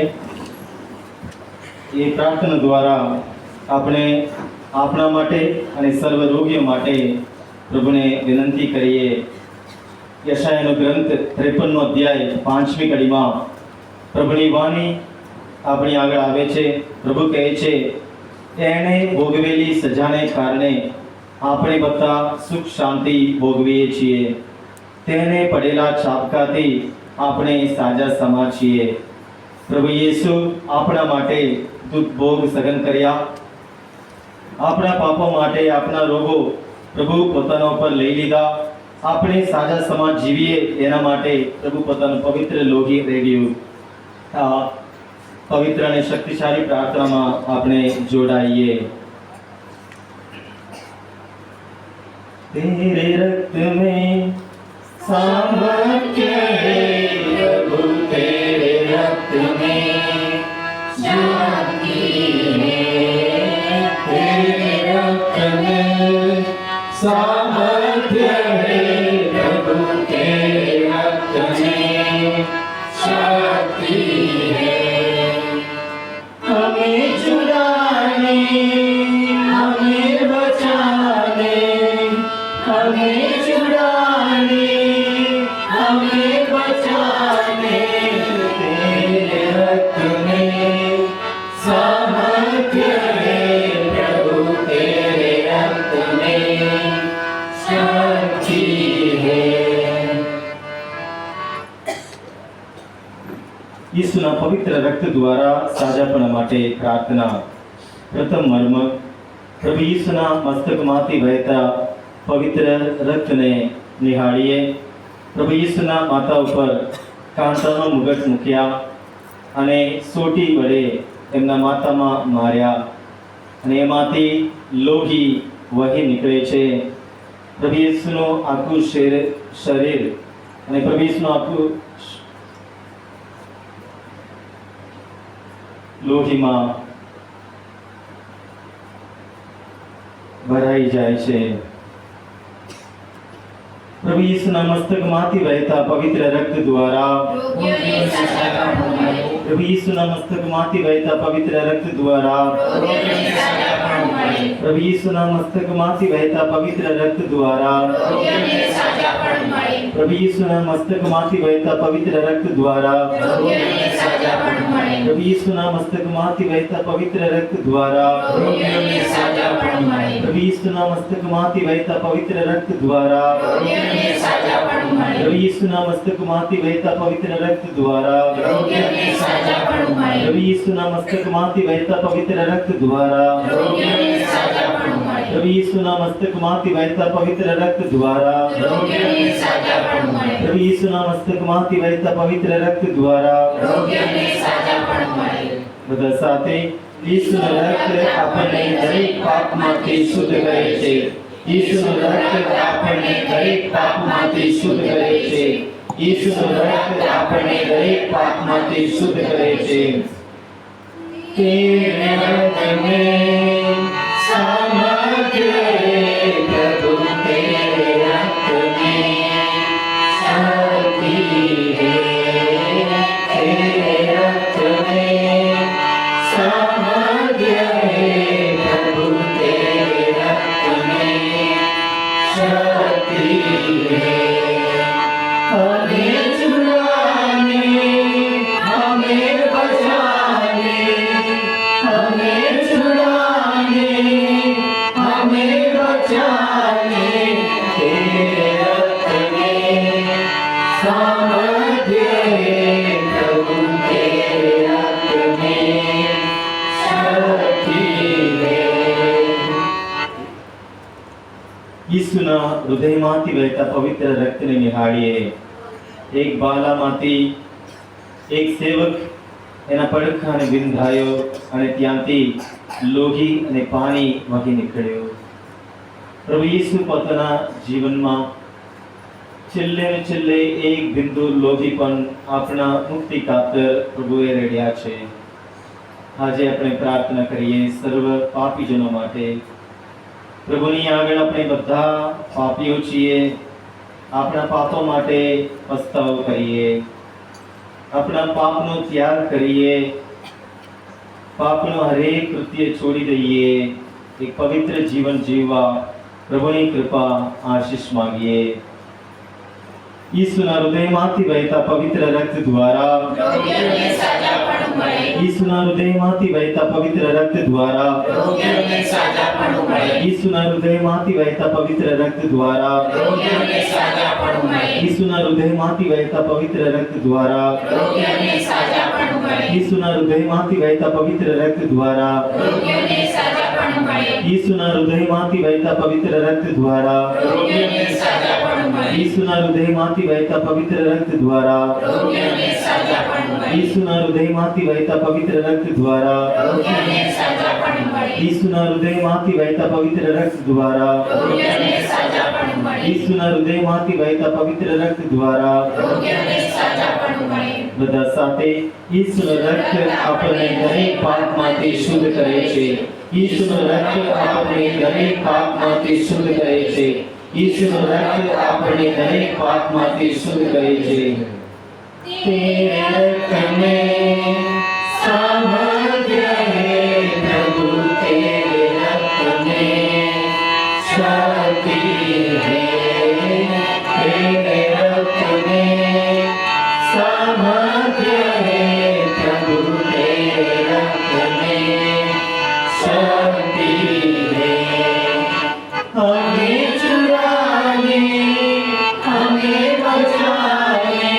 એ પ્રાર્થના દ્વારા આપણે આપણા માટે અને સર્વ રોગીઓ માટે પ્રભુને વિનંતી કરીએ. યશાયાનો ગ્રંથ 53નો અધ્યાય 5મી કડીમાં પ્રભુની વાણી આપણી આગળ આવે છે. પ્રભુ કહે છે, એણે ભોગવેલી સજાને કારણે આપણે બધા સુખ શાંતિ ભોગવીએ છીએ. તેને પડેલા છાપકાથી આપણે સાજા સમા છીએ. પ્રભુ યેસુ આપણા માટે દુઃખ ભોગ સહન કર્યા. આપણા પાપો માટે આપણા રોગો પ્રભુ પોતાના ઉપર લઈ લીધા. આપણે સાજા સમાજ જીવીએ એના માટે પ્રભુ પોતાનું પવિત્ર લોહી રેડ્યું. પવિત્ર અને શક્તિશાળી પ્રાર્થનામાં આપણે જોડાઈએ। तेरे रक्त में सामर्थ्य है प्रभु, तेरे रक्त में शक्ति है, तेरे रक्त में सामर्थ्य है प्रभु, तेरे रक्त में शक्ति है। हमें छुड़ाने, हमें बचाने, हमें छुड़ाने, हमें बचाने, तेरे रक्त में सामर्थ्य है प्रभु, तेरे रक्त में शक्ति है। यीशुना पवित्र रक्त द्वारा साजापण माटे प्रार्थना। प्रथम मर्म, प्रभु यीशुना मस्तकमांथी वहेता पवित्र रक्तने निहाळीए। प्रभु यीशुना माथा उपर कांटानो मुगट मूक्या अने सोटी वडे एमना माथामां मार्या अने एमांथी लोही वही निकळे छे। प्रभु यीशुनो आखुं शरीर अने प्रभु यीशुनो आखुं लोहीमां भराई जाय छे। प्रभु यीशुना मस्तकमांथी वहेता पवित्र रक्त द्वारा, प्रभु यीशुना मस्तकमांथी वहेता पवित्र रक्त द्वारा, प्रभु यीशुना मस्तकमांथी वहेता पवित्र रक्त द्वारा, प्रभु यीशुना मस्तकमांथी वहेता पवित्र रक्त द्वारा, प्रभु यीशुना मस्तकमांथी वहेता पवित्र रक्त द्वारा, प्रभु यीशुना मस्तकमांथी वहेता पवित्र रक्त द्वारा, प्रभु यीशुना मस्तकमांथी वहेता पवित्र रक्त द्वारा, प्रभु यीशुना मस्तकमांथी वहेता पवित्र रक्त द्वारा, प्रभु यीशुना मस्तकमांथी वहेता पवित्र रक्त द्वारा, प्रभु यीशुना मस्तकमांथी वहेता पवित्र रक्त द्वारा। બધા સાથે ઈસુનું રક્ત આપણને દરેક પાપમાંથી શુદ્ધ કરે છે। ઈસુનું રક્ત આપણને દરેક પાપમાંથી શુદ્ધ કરે છે। ઈસુનું રક્ત આપણને દરેક પાપમાંથી શુદ્ધ કરે છે। तेरे रक्त में सामर्थ्य है प्रभु, तेरे रक्त में शक्ति है, तेरे रक्त में सामर्थ्य है प्रभु, तेरे रक्त में शक्ति है। हमें छुड़ाने, हमें बचाने, हमें छुड़ाने, हमें बचाने, तेरे रक्त में सामर्थ्य है प्रभु, तेरे रक्त में शक्ति है। यीशुना हृदयमांथी वहेता पवित्र रक्तने निहाळीए। एक बालामांथी एक सेवक एना પડખાને વિંધાયો અને ત્યાંથી લોહી અને પાણી વહી નીકળ્યો। પ્રભુ ઈસુ પોતાના જીવનમાં છેલ્લે ને છેલ્લે એક બિંદુ લોહી પણ આપણા મુક્તિ ખાતર પ્રભુએ રેડ્યા છે। આજે આપણે પ્રાર્થના કરીએ સર્વ પાપીજનો માટે। પ્રભુની આગળ આપણે બધા પાપીઓ છીએ। આપણા પાપો માટે પસ્તાવો કરીએ, अपना पापनो त्याग करिए, पापनो हरेक कृत्य छोड़ी दईए, एक पवित्र जीवन जीववा प्रभुनी कृपा आशीष मांगिए। यीशुना हृदयमांथी वहेता पवित्र रक्त द्वारा, यीशुना हृदयमांथी वहेता पवित्र रक्त द्वारा, यीशुना हृदयमांथी वहेता पवित्र रक्त द्वारा, यीशुना हृदयमांथी वहेता पवित्र रक्त द्वारा, यीशुना हृदयमांथी वहेता पवित्र रक्त द्वारा, यीशुना हृदयमांथी वहेता पवित्र रक्त द्वारा, यीशुना हृदयमांथी वहेता पवित्र रक्त द्वारा, ઈસુના હૃદયમાંથી વહેતા પવિત્ર રક્ત દ્વારા ઈસુના હૃદયમાંથી વહેતા પવિત્ર રક્ત દ્વારા ઈસુના હૃદયમાંથી વહેતા પવિત્ર રક્ત દ્વારા બધા સાથે ઈસુનું રક્ત આપણને દરેક પાપમાંથી શુદ્ધ કરે છે. ઈસુનું રક્ત આપણને દરેક પાપમાંથી શુદ્ધ કરે છે. ઈસુનું રક્ત આપણને દરેક પાપમાંથી શુદ્ધ કરે છે. तेरे रक्त में सामर्थ्य है प्रभु, तेरे रक्त में शक्ति है. तेरे रक्त में सामर्थ्य है प्रभु, तेरे रक्त में शक्ति है. हमें छुड़ाने, हमें बचाने,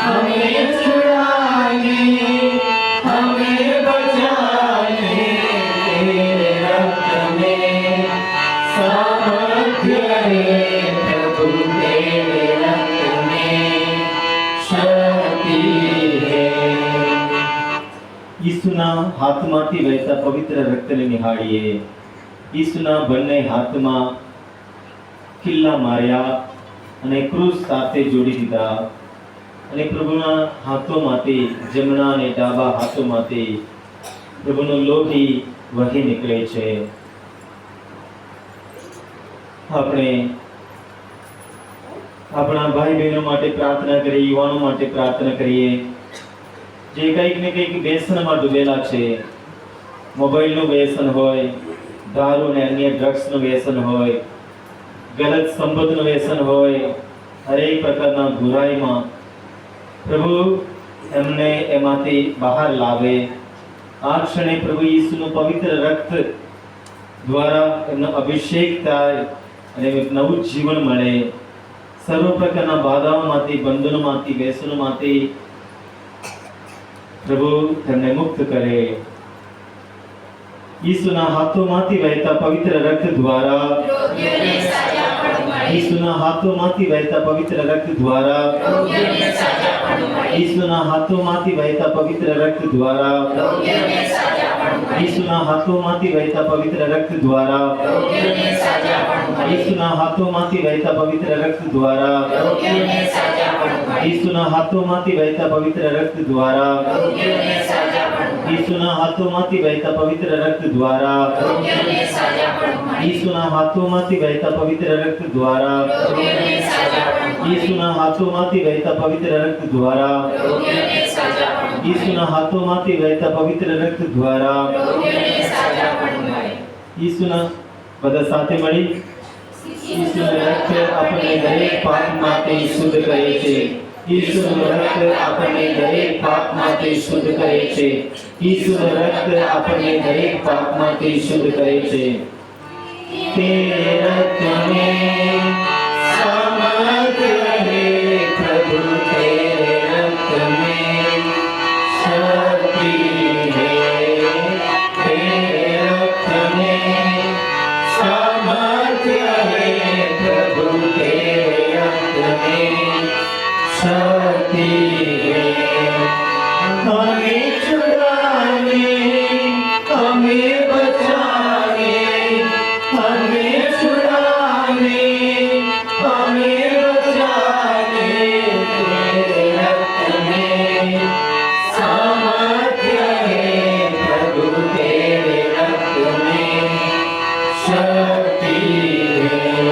हमें छुड़ाने, हमें बचाने, तेरे रक्त में सामर्थ्य है प्रभु, तेरे रक्त में शक्ति है. ઈસુના હાથમાંથી વહેતા પવિત્ર રક્તને નિહાળીએ. ઈસુના બંને હાથમાં કિલ્લા માર્યા અને ક્રૂસ સાથે જોડી દીધા અને પ્રભુના હાથોમાંથી, જમણા અને ડાબા હાથોમાંથી પ્રભુનું લોહી વહી નીકળે છે. આપણે આપણા ભાઈ બહેનો માટે પ્રાર્થના કરીએ, યુવાનો માટે પ્રાર્થના કરીએ જે કંઈક ને કંઈક વ્યસનમાં ડૂબેલા છે. મોબાઈલનું વ્યસન હોય, દારૂ અને અન્ય ડ્રગ્સનું વ્યસન હોય, ગલત સંબંધનું વ્યસન હોય, હરેક પ્રકારના બુરાઈમાં પ્રભુ એમને એમાંથી બહાર લાવે. આ ક્ષણે પ્રભુ ઈસુનું પવિત્ર રક્ત દ્વારા એમનો અભિષેક થાય અને એક નવું જીવન મળે. સર્વ પ્રકારના બાધાઓમાંથી, બંધનોમાંથી, વ્યસનોમાંથી પ્રભુ તેમને મુક્ત કરે. ઈસુના હાથોમાંથી વહેતા પવિત્ર રક્ત દ્વારા ઈસુના હાથોમાંથી વહેતા પવિત્ર રક્ત દ્વારા ઈસુના હાથોમાંથી વહેતા પવિત્ર રક્ત દ્વારા ઈસુના હાથોમાંથી વહેતા પવિત્ર રક્ત દ્વારા ઈસુના હાથોમાંથી વહેતા પવિત્ર રક્ત દ્વારા ઈસુના હાથોમાંથી વહેતા પવિત્ર રક્ત દ્વારા ઈસુના હાથોમાંથી વહેતા પવિત્ર રક્ત દ્વારા ઈસુના હાથોમાંથી વહેતા પવિત્ર રક્ત દ્વારા ઈસુના હાથોમાંથી વહેતા પવિત્ર રક્ત દ્વારા ઈસુના હાથોમાંથી વહેતા પવિત્ર રક્ત દ્વારા ઈસુના બધા સાથે મળી ઈસુનું રક્ત આપણને દરેક પાપમાંથી શુદ્ધ કરે છે. ઈસુનું રક્ત આપણને દરેક પાપમાંથી શુદ્ધ કરે છે. ઈસુનું રક્ત આપણને દરેક પાપમાંથી શુદ્ધ કરે છે. तेरे रक्त में सामर्थ्य है प्रभु, तेरे रक्त में शक्ति है. तेरे रक्त में सामर्थ्य है प्रभु, तेरे रक्त में शक्ति है. हमें छुड़ाने, हमें बचाने, हमें छुड़ाने, हमें बचाने, तेरे रक्त में सामर्थ्य है प्रभु, तेरे रक्त में शक्ति है.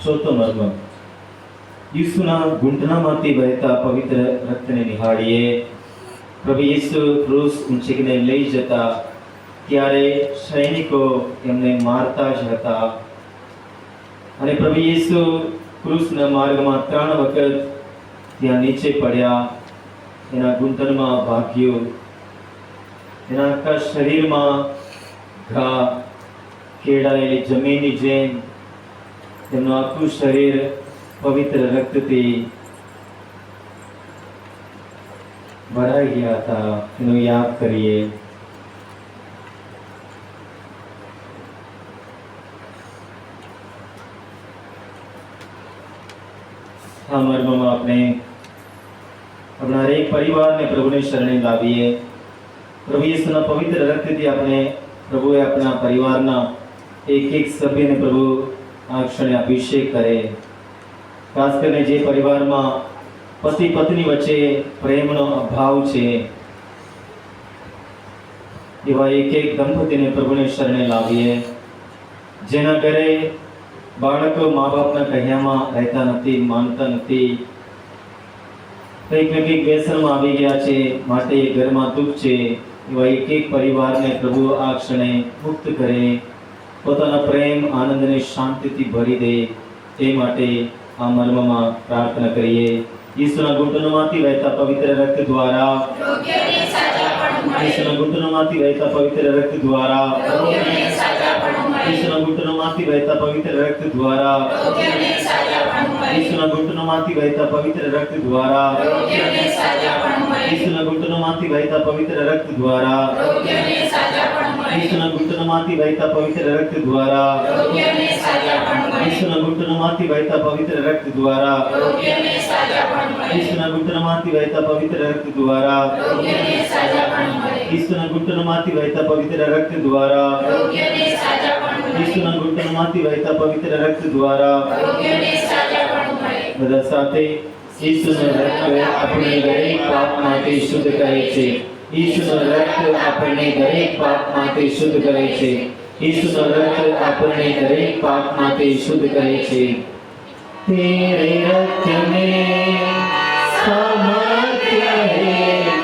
ચોથો મર્મ ઈસુના ઘૂંટણામાંથી વહેતા પવિત્ર રક્તને નિહાળીએ. પ્રભુ ઈસુ ક્રૂસ ઊંચકીને લઈ જતા ત્યારે સૈનિકો એમને મારતા જ હતા અને પ્રભુ ઈસુ ક્રૂસના માર્ગમાં 3 વખત ત્યાં નીચે પડ્યા. એના ઘૂંટણમાં વાગ્યું, એના આખા શરીરમાં ઘા, કેળાયેલી જમીનની જેમ તેમનું આખું શરીર પવિત્ર રક્તથી ભરાઈ ગયા હતા. એનો યાદ કરીએ. આ મર્મમાં આપણે अपना हर एक परिवार ने प्रभु ने शरणे लावीए। प्रभु यीशुना पवित्र रक्तथी આપણે પ્રભુએ આપણા પરિવારના એક એક સભ્યને પ્રભુ આ ક્ષણે અભિષેક કરે। ખાસ કરીને જે પરિવારમાં પતિ પત્ની વચ્ચે પ્રેમનો અભાવ છે એવા એક એક દંપતીને પ્રભુને શરણે લાવીએ। જેના ઘરે બાળકો મા બાપના કહ્યામાં રહેતા નથી, માનતા નથી, કંઈક ને કંઈક વ્યસનમાં આવી ગયા છે, માટે ઘરમાં દુઃખ છે, એવા એક એક પરિવારને પ્રભુ આ ક્ષણે મુક્ત કરે, પોતાના પ્રેમ આનંદને શાંતિથી ભરી દે તે માટે આ મર્મમાં પ્રાર્થના કરીએ। ઈસુના ઘૂંટણોમાંથી વહેતા પવિત્ર રક્ત દ્વારા, ઈસુના ઘૂંટણોમાંથી વહેતા પવિત્ર રક્ત દ્વારા, ઈસુના ઘૂંટણોમાંથી વહેતા પવિત્ર રક્ત દ્વારા, ઈસુના ઘૂંટણોમાંથી વહેતા પવિત્ર રક્ત દ્વારા, ઈસુના ઘૂંટણોમાંથી વહેતા પવિત્ર રક્ત દ્વારા, ઈસુના ઘૂંટણોમાંથી વહેતા પવિત્ર રક્ત દ્વારા, ઈસુના ઘૂંટણોમાંથી વહેતા પવિત્ર રક્ત દ્વારા, ઈસુના ઘૂંટણોમાંથી વહેતા પવિત્ર રક્ત દ્વારા, ઈસુના ઘૂંટણોમાંથી વહેતા પવિત્ર રક્ત દ્વારા, ઈસુના ઘૂંટણોમાંથી વહેતા પવિત્ર રક્ત દ્વારા। બધા સાથે ઈસુનું રક્ત આપણે દરેક પાપમાંથી શુદ્ધ કરે છે। ઈસુનું રક્ત આપણને દરેક પાપમાંથી શુદ્ધ કરે છે। ઈસુનું રક્ત આપણને દરેક પાપમાંથી શુદ્ધ કરે છે। तेरे रक्त में सामर्थ्य है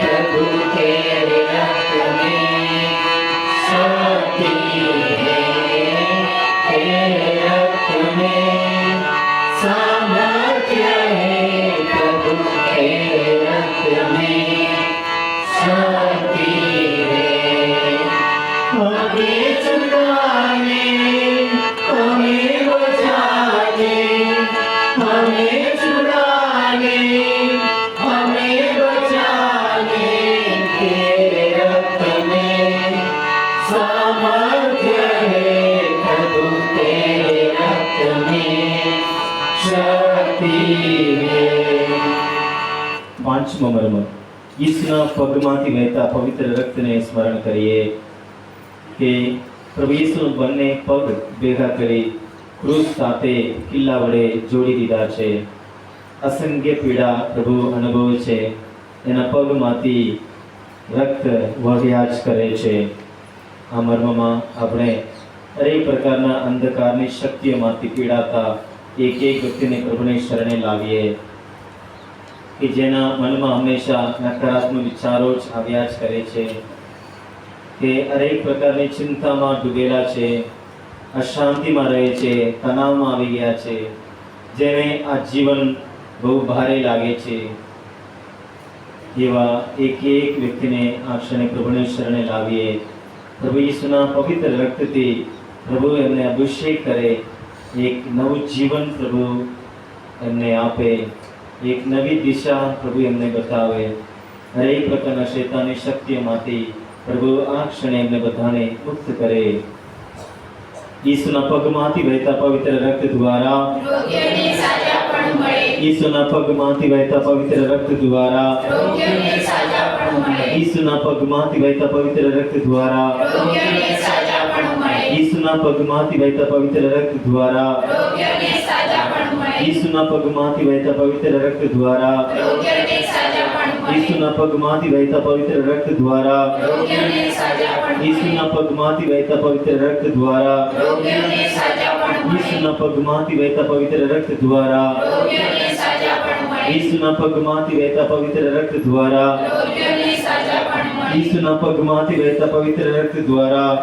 प्रभु, तेरे रक्त में शक्ति है, तेरे रक्त में सामर्थ्य है प्रभु, तेरे रक्त में शक्ति है। हमें छुड़ाने, हमें बचाने, हमें छुड़ाने, हमें बचाने, तेरे रक्त में सामर्थ्य है प्रभु, तेरे रक्त में शक्ति है। પાંચમો મર્મ, ઈસુના પગમાંથી વહેતા પવિત્ર રક્તને સ્મરણ કરીએ કે પ્રભુ ઈસુ બંને પગ ભેગા કરી ક્રૂસ સાથે કિલ્લા વડે જોડી દીધા છે। અસંખ્ય પીડા પ્રભુ અનુભવે છે, એના પગમાંથી રક્ત વહ્યા જ કરે છે। આ મર્મમાં આપણે દરેક પ્રકારના અંધકારની શક્તિઓમાંથી પીડાતા એક એક વ્યક્તિને પ્રભુને શરણે લાવીએ કે જેના મનમાં હંમેશા નકારાત્મક વિચારો જ આવ્યા જ કરે છે, કે હરેક પ્રકારની ચિંતામાં ડૂબેલા છે, અશાંતિમાં રહે છે, તણાવમાં આવી ગયા છે, જેને આ જીવન બહુ ભારે લાગે છે, એવા એક એક વ્યક્તિને આ ક્ષણે પ્રભુને શરણે લાવીએ। પ્રભુ ઈસુના પવિત્ર રક્તથી પ્રભુ એમને અભિષેક કરે, એક નવું જીવન પ્રભુ એમને આપે, એક નવી દિશા પ્રભુ એમને બતાવે। હરેક પ્રકારના શૈતાનની શક્તિઓમાંથી પ્રભુ આ ક્ષણે એમને બધાને મુક્ત કરે। ઈસુના પગમાંથી વહેતા પવિત્ર રક્ત દ્વારા, ઈસુના પગમાંથી વહેતા પવિત્ર રક્ત દ્વારા, ઈસુના પગમાંથી વહેતા પવિત્ર રક્ત દ્વારા, ઈસુના પગમાંથી વહેતા પવિત્ર રક્ત દ્વારા, ઈસુના પગમાંથી વહેતા પવિત્ર રક્ત દ્વારા, ઈસુના પગમાંથી વહેતા પવિત્ર રક્ત દ્વારા, ઈસુના પગમાંથી વહેતા પવિત્ર રક્ત દ્વારા, ઈસુના પગમાંથી વહેતા પવિત્ર રક્ત દ્વારા, ઈસુના પગમાંથી વહેતા પવિત્ર રક્ત દ્વારા, ઈસુના પગમાંથી વહેતા પવિત્ર રક્ત દ્વારા।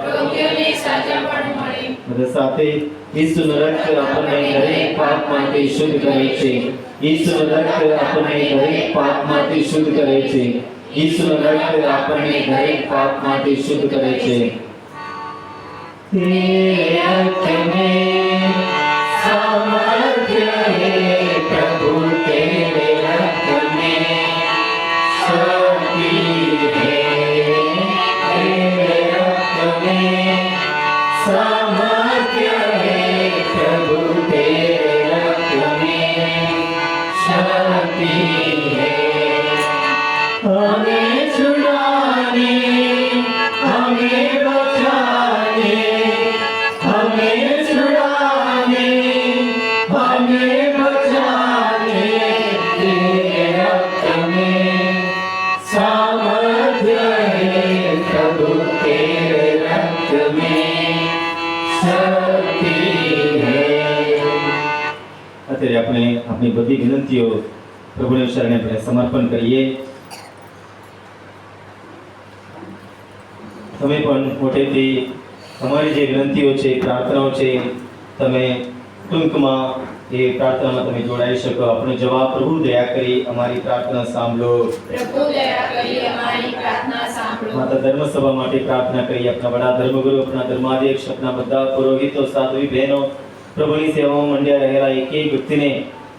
બધા સાથે ઈસુનું રક્ત આપણને દરેક પાપમાંથી શુદ્ધ કરે છે। ઈસુનું રક્ત આપણને દરેક પાપમાંથી શુદ્ધ કરે છે। ઈસુનું રક્ત આપણને દરેક પાપમાંથી શુદ્ધ કરે છે। तेरे रक्त में सामर्थ्य है प्रभु, तेरे रक्त में शक्ति है, तेरे रक्त में सामर्थ्य है प्रभु, तेरे रक्त में शक्ति है। અત્યારે આપણે આપણી બધી વિનંતીઓ પ્રભુને શરણે આપણે સમર્પણ કરીએ. તમે પણ મોટેથી તમારી જે વિનંતીઓ છે, પ્રાર્થનાઓ છે, તમે ટૂંકમાં એ પ્રાર્થનામાં તમે જોડાઈ શકો. આપણો જવાબ: પ્રભુ દયા કરી અમારી પ્રાર્થના સાંભળો. પ્રભુ દયા કરી અમારી પ્રાર્થના સાંભળો. માતા ધર્મસભા માટે પ્રાર્થના કરીએ. આપણા વડા ધર્મગુરુ, આપણા ધર્માધ્યક્ષ, આપણા બધા પુરોહિતો, સાધ્વી બહેનો, પ્રભુની સેવામાં મંડ્યા રહેલા એક એક વ્યક્તિને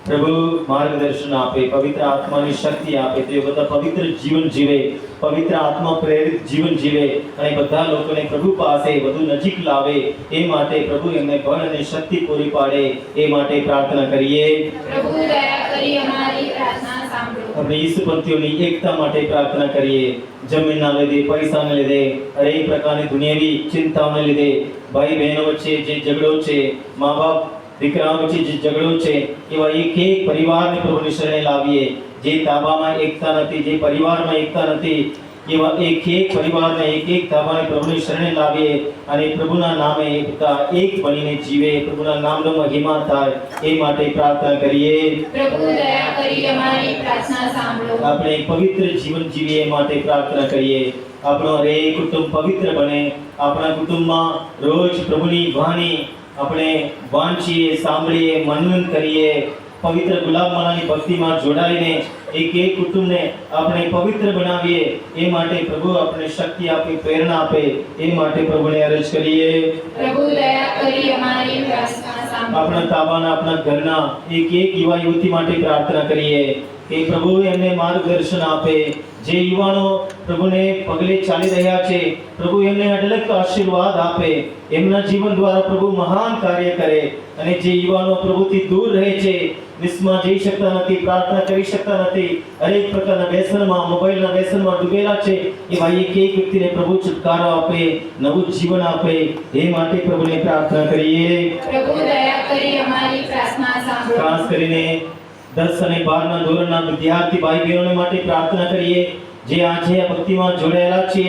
પ્રભુ માર્ગદર્શન આપે, પવિત્ર આત્માની શક્તિ આપે, તેઓ બધા પવિત્ર જીવન જીવે, પવિત્ર આત્મા પ્રેરિત જીવન જીવે અને બધા લોકોને પ્રભુ પાસે વધુ નજીક લાવે. એ માટે પ્રભુ એમને બળ અને શક્તિ પૂરી પાડે. એ માટે પ્રાર્થના કરીએ. પ્રભુ દયા કરી અમારી પ્રાર્થના સાંભળો. આપણે ઈસુ પંથીઓની એકતા માટે પ્રાર્થના કરીએ. જમીનના લીધે, પૈસાને લીધે, હરેક પ્રકારની દુનિયાવી ચિંતાઓને લીધે, ભાઈ બહેનો વચ્ચે જે ઝઘડો છે, મા બાપ દીકરાઓ વચ્ચે જે ઝઘડો છે, એવા એક એક પરિવારને પ્રભુની શરણે લાવીએ. જે તાબામાં એકતા નથી, જે પરિવારમાં એકતા નથી, એવા એક એક પરિવારને, એક એક તાબાને પ્રભુની શરણે લાવીએ અને પ્રભુના નામે બધા એક બનીને જીવે, પ્રભુના નામનો મહિમા થાય. એ માટે પ્રાર્થના કરીએ. પ્રભુ દયા કરી અમારી પ્રાર્થના સાંભળો. આપણે એક પવિત્ર જીવન જીવીએ. એ માટે પ્રાર્થના કરીએ. આપણો હરેક કુટુંબ પવિત્ર બને. આપણા કુટુંબમાં રોજ પ્રભુની વાણી આપણે વાંચીએ, સાંભળીએ, મનન કરીએ. પવિત્ર ગુલાબમાલાની ભક્તિમાં જોડાઈને એક એક કુટુંબને આપણે પવિત્ર બનાવીએ. એ માટે પ્રભુ આપણે શક્તિ આપે, પ્રેરણા આપે. એ માટે પ્રભુને અરજ કરીએ. પ્રભુ દયા કરી અમારી પ્રાર્થના સાંભળો. આપણા તાબાના, આપણા ઘરના એક એક યુવા યુવતી માટે પ્રાર્થના કરીએ કે પ્રભુ એમને માર્ગદર્શન આપે. જે યુવાનો પ્રભુને પગલે ચાલી રહ્યા છે, પ્રભુ એમને અઢળક આશીર્વાદ આપે. એમના જીવન દ્વારા પ્રભુ મહાન કાર્ય કરે. અને જે યુવાનો પ્રભુથી દૂર રહે છે, નિસ્માં જઈ શકતા નથી, પ્રાર્થના કરી શકતા નથી, અનેક પ્રકારના વ્યસનમાં, મોબાઈલના વ્યસનમાં ડૂબેલા છે, એવા એક એક વ્યક્તિને પ્રભુ છુટકારો આપે, નવું જીવન આપે. એ માટે પ્રભુને પ્રાર્થના કરીએ. પ્રભુ દયા કરી અમારી પ્રાર્થના સાંભળો. ખાસ કરીને 10 અને 12ના ધોરણના વિદ્યાર્થી ભાઈ બહેનોને માટે પ્રાર્થના કરીએ. જે આજે આ ભક્તિમાં જોડાયેલા છે,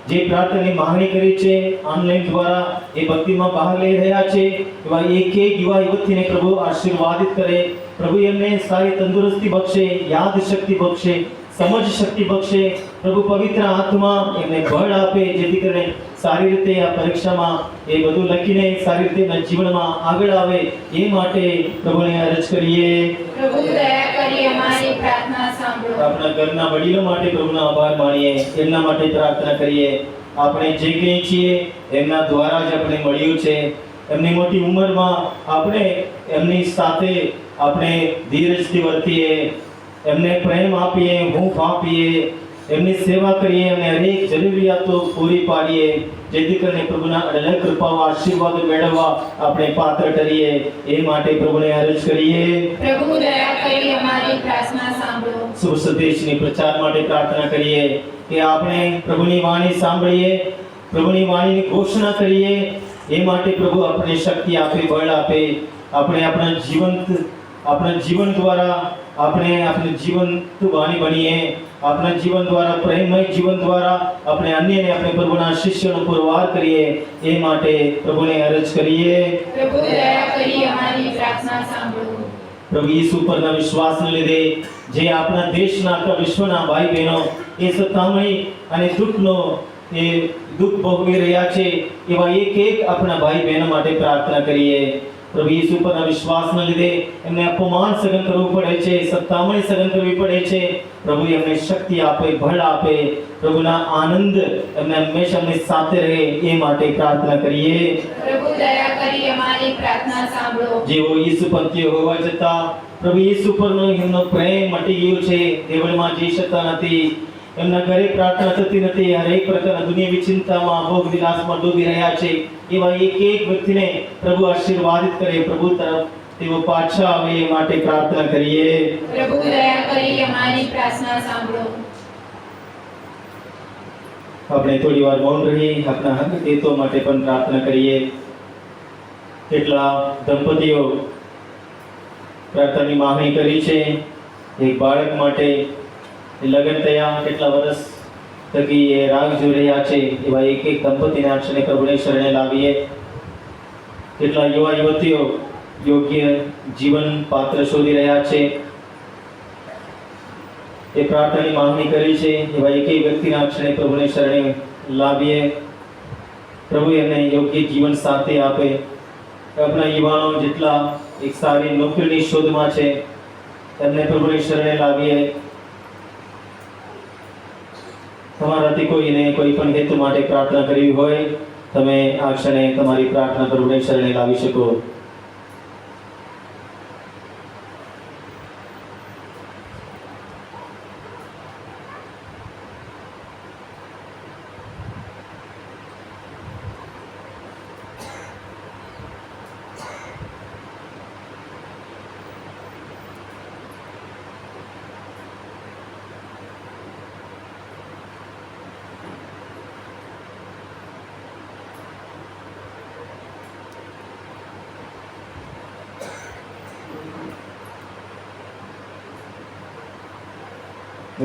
જે પ્રાર્થનાની માંગણી કરી છે, ઓનલાઈન દ્વારા એ ભક્તિમાં ભાગ લઈ રહ્યા છે, એવા એક એક યુવા યુવતીને પ્રભુ આશીર્વાદિત કરે. પ્રભુ એમને સારી તંદુરસ્તી બક્ષે, યાદ શક્તિ બક્ષે, સમજ શક્તિ બક્ષે. પ્રભુ પવિત્ર આત્મા એમને બળ આપે, જેથી કરીને સારી રીતે આ પરીક્ષામાં એ બધું લખીને સારી રીતે એના જીવનમાં આગળ આવે. એ માટે પ્રભુને અરજ કરીએ. પ્રભુ દયા કરી અમારી પ્રાર્થના સાંભળો. આપણા ઘરના વડીલો માટે પ્રભુનો આભાર માનીએ. એમના માટે પ્રાર્થના કરીએ. આપણે જે કંઈ છીએ એમના દ્વારા જ આપણે મળ્યું છે. એમની મોટી ઉંમરમાં આપણે એમની સાથે આપણે ધીરજથી વર્તીએ, એમને પ્રેમ આપીએ, હૂંફ આપીએ, એમની સેવા કરીએ, એમને હરેક જરૂરિયાતો પૂરી પાડીએ, જેથી કરીને પ્રભુના અઢળક કૃપાઓ, આશીર્વાદો મેળવવા આપણે પાત્ર ઠરીએ. એ માટે પ્રભુને અરજ કરીએ. પ્રભુ દયા કરી અમારી પ્રાર્થના સાંભળો. શુભ સંદેશની પ્રચાર માટે પ્રાર્થના કરીએ કે આપણે પ્રભુની વાણી સાંભળીએ, પ્રભુની વાણીની ઘોષણા કરીએ. એ માટે પ્રભુ આપણને શક્તિ આપે, બળ આપે. આપણે આપણા જીવન દ્વારા આપણે જીવંત વાણી બનીએ. આપણા જીવન દ્વારા, પ્રેમમય જીવન દ્વારા આપણે અન્યને આપણે પ્રભુના શિષ્યનો પુરવાર કરીએ. એ માટે પ્રભુને અરજ કરીએ. પ્રભુ દયા કરી અમારી પ્રાર્થના સાંભળો. પ્રભુ ઈસુ પરના વિશ્વાસને લીધે જે આપણા દેશના, આખા વિશ્વના ભાઈ બહેનો એ સતામણી અને દુઃખ ભોગવી રહ્યા છે, એવા એક એક આપણા ભાઈ બહેનો માટે પ્રાર્થના કરીએ. પ્રભુ ઈસુ પરના વિશ્વાસને લીધે એમને અપમાન સહન કરવું પડે છે, સતામણી સહન કરવી પડે છે. પ્રભુ એમને શક્તિ આપે, બળ આપે. પ્રભુના આનંદ એમને હંમેશા એમની સાથે રહે. એ માટે પ્રાર્થના કરીએ. પ્રભુ દયા કરી અમારી પ્રાર્થના સાંભળો. જેઓ ઈસુ પંથીઓ હોવા છતાં પ્રભુ ઈસુ પરનો એમનો પ્રેમ મટી ગયો છે, દેવળમાં જઈ શકતા નથી, એમના ઘરે પ્રાર્થના થતી નથી, હરેક પ્રકારના દુનિયાવી ચિંતામાં, ભોગ વિલાસમાં ડૂબી રહ્યા છે, એવા એક એક વ્યક્તિને પ્રભુ આશીર્વાદિત કરે, પ્રભુ તરફ તેઓ પાછા આવે. એ માટે પ્રાર્થના કરીએ. પ્રભુ દયા કરી અમારી પ્રાર્થના સાંભળો. આપણે થોડી વાર મૌન રહી આપણા હકીકતો માટે પણ પ્રાર્થના કરીએ. કેટલા દંપતીઓ પ્રાર્થનાની માંગણી કરી છે એક બાળક માટે. લગ્ન થયા કેટલા વર્ષ થકી એ રાગ જોઈ રહ્યા છે એવા એક એક દંપતીને આ ક્ષણે પ્રભુને શરણે લાવીએ. કેટલા યુવા યુવતીઓ યોગ્ય જીવન પાત્ર શોધી રહ્યા છે, એ પ્રાર્થનાની માંગણી કરી છે એવા એક એક વ્યક્તિને આ ક્ષણે પ્રભુને શરણે લાવીએ. પ્રભુ એમને યોગ્ય જીવન સાથી આપે. આપણા યુવાનો જેટલા એક સારી નોકરીની શોધમાં છે એમને પ્રભુની શરણે લાવીએ. તમારાથી કોઈને કોઈ પણ હેતુ માટે પ્રાર્થના કરવી હોય, તમે આ ક્ષણે તમારી પ્રાર્થના પ્રભુની શરણે લાવી શકો.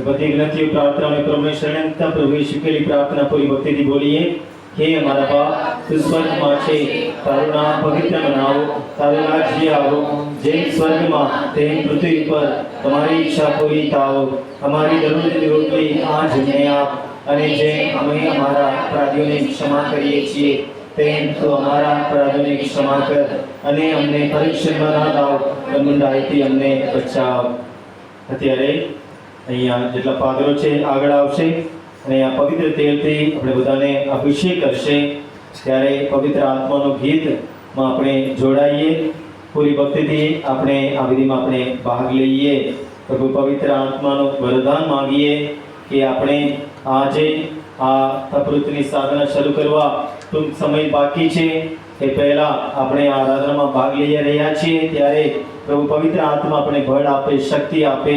બધી ગ્રંથિઓ પ્રાર્થનાઓને પ્રભુને શરણે મૂકતા પ્રભુએ શીખેલી પ્રાર્થના પૂરી ભક્તિથી બોલીએ. હે અમારા બાપ, તું સ્વર્ગમાં છે, તારું નામ પવિત્ર બનાવો, તારું રાજ્ય આવો, જેમ સ્વર્ગમાં તેમ પૃથ્વી પર તમારી ઈચ્છા પૂરી થાઓ. અમારી દરરોજની રોટલી આજ અમને આપ, અને જેમ અમે અમારા અપરાધીઓને ક્ષમા કરીએ છીએ તેમ તું અમારા અપરાધોને ક્ષમા કર, અને અમને પરીક્ષણમાં ના લાવ, પણ બુરાઈથી અમને બચાવ. અત્યારે અહીંયા જેટલા પાદરો છે આગળ આવશે અને આ પવિત્ર તેલથી આપણે બધાને અભિષેક કરશે. ત્યારે પવિત્ર આત્માનું ગીતમાં આપણે જોડાઈએ. પૂરી ભક્તિથી આપણે આ વિધિમાં આપણે ભાગ લઈએ. પ્રભુ પવિત્ર આત્માનું વરદાન માંગીએ કે આપણે આજે આ તપૃતની સાધના શરૂ કરવા ટૂંક સમય બાકી છે. એ પહેલા આપણે આ આરાધનામાં ભાગ લઈ રહ્યા છીએ, ત્યારે પ્રભુ પવિત્ર આત્મા આપણે બળ આપે, શક્તિ આપે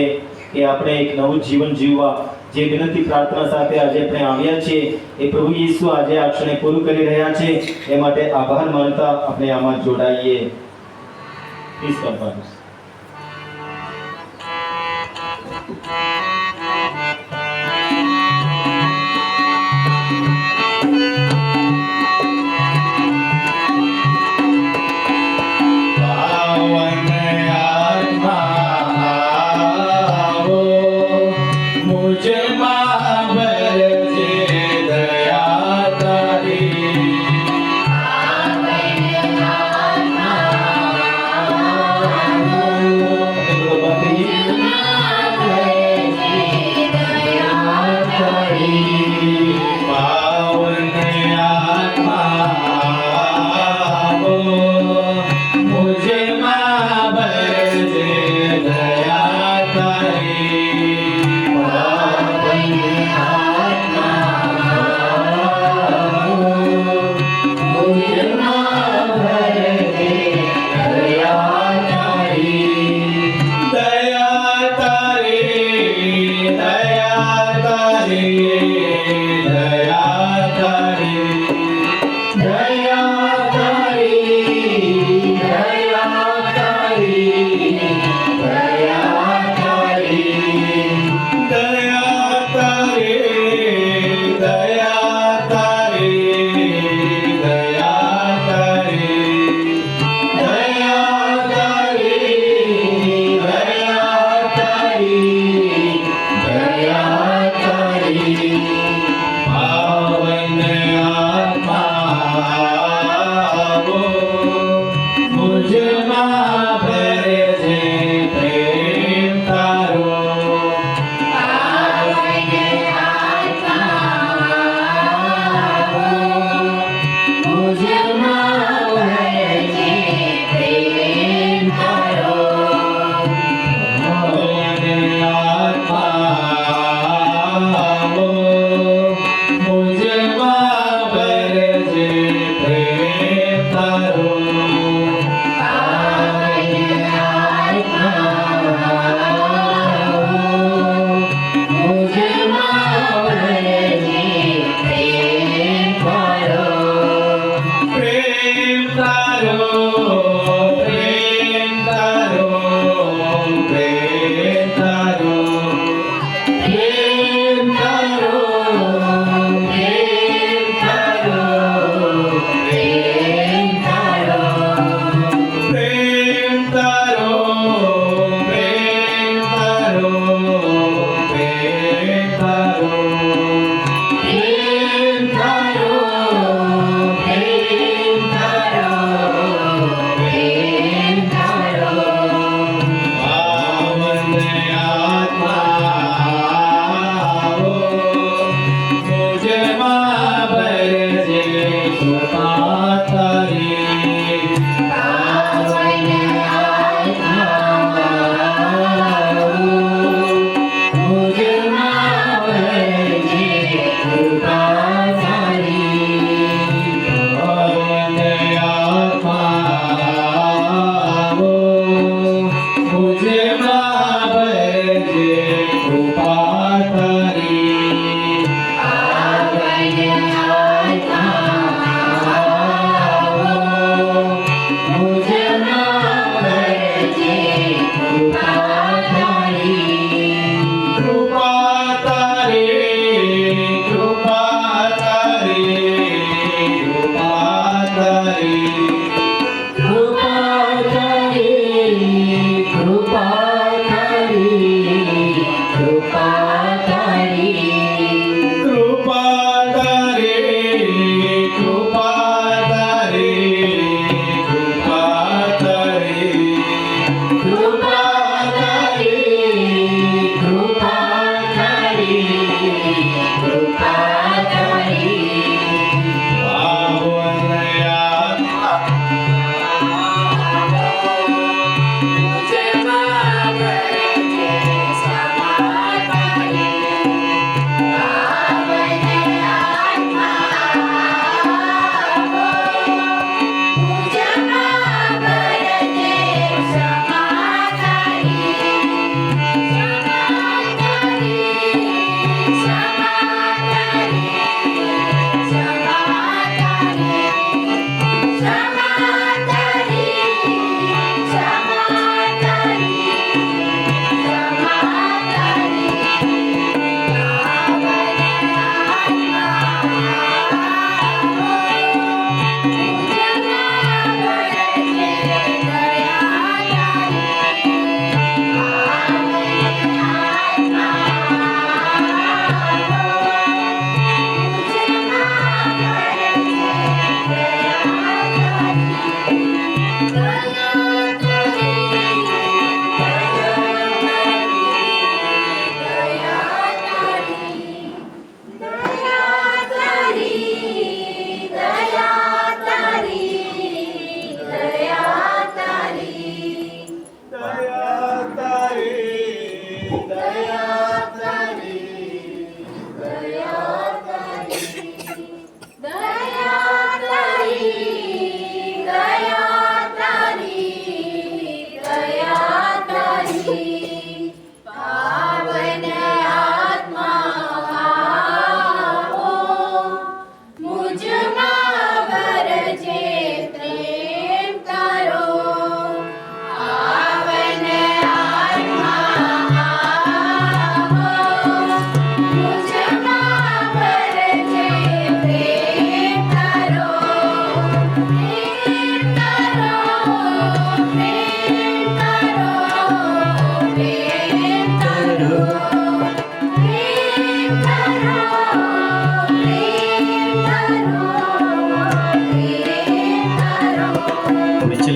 કે આપણે એક નવું જીવન જીવવા જે વિનંતી પ્રાર્થના સાથે આજે આપણે આવ્યા છીએ એ પ્રભુ ઈસુ આજે આ ક્ષણે પૂરું કરી રહ્યા છે. એ માટે આભાર માનતા આપણે આમાં જોડાઈએ. Please come fathers. આવો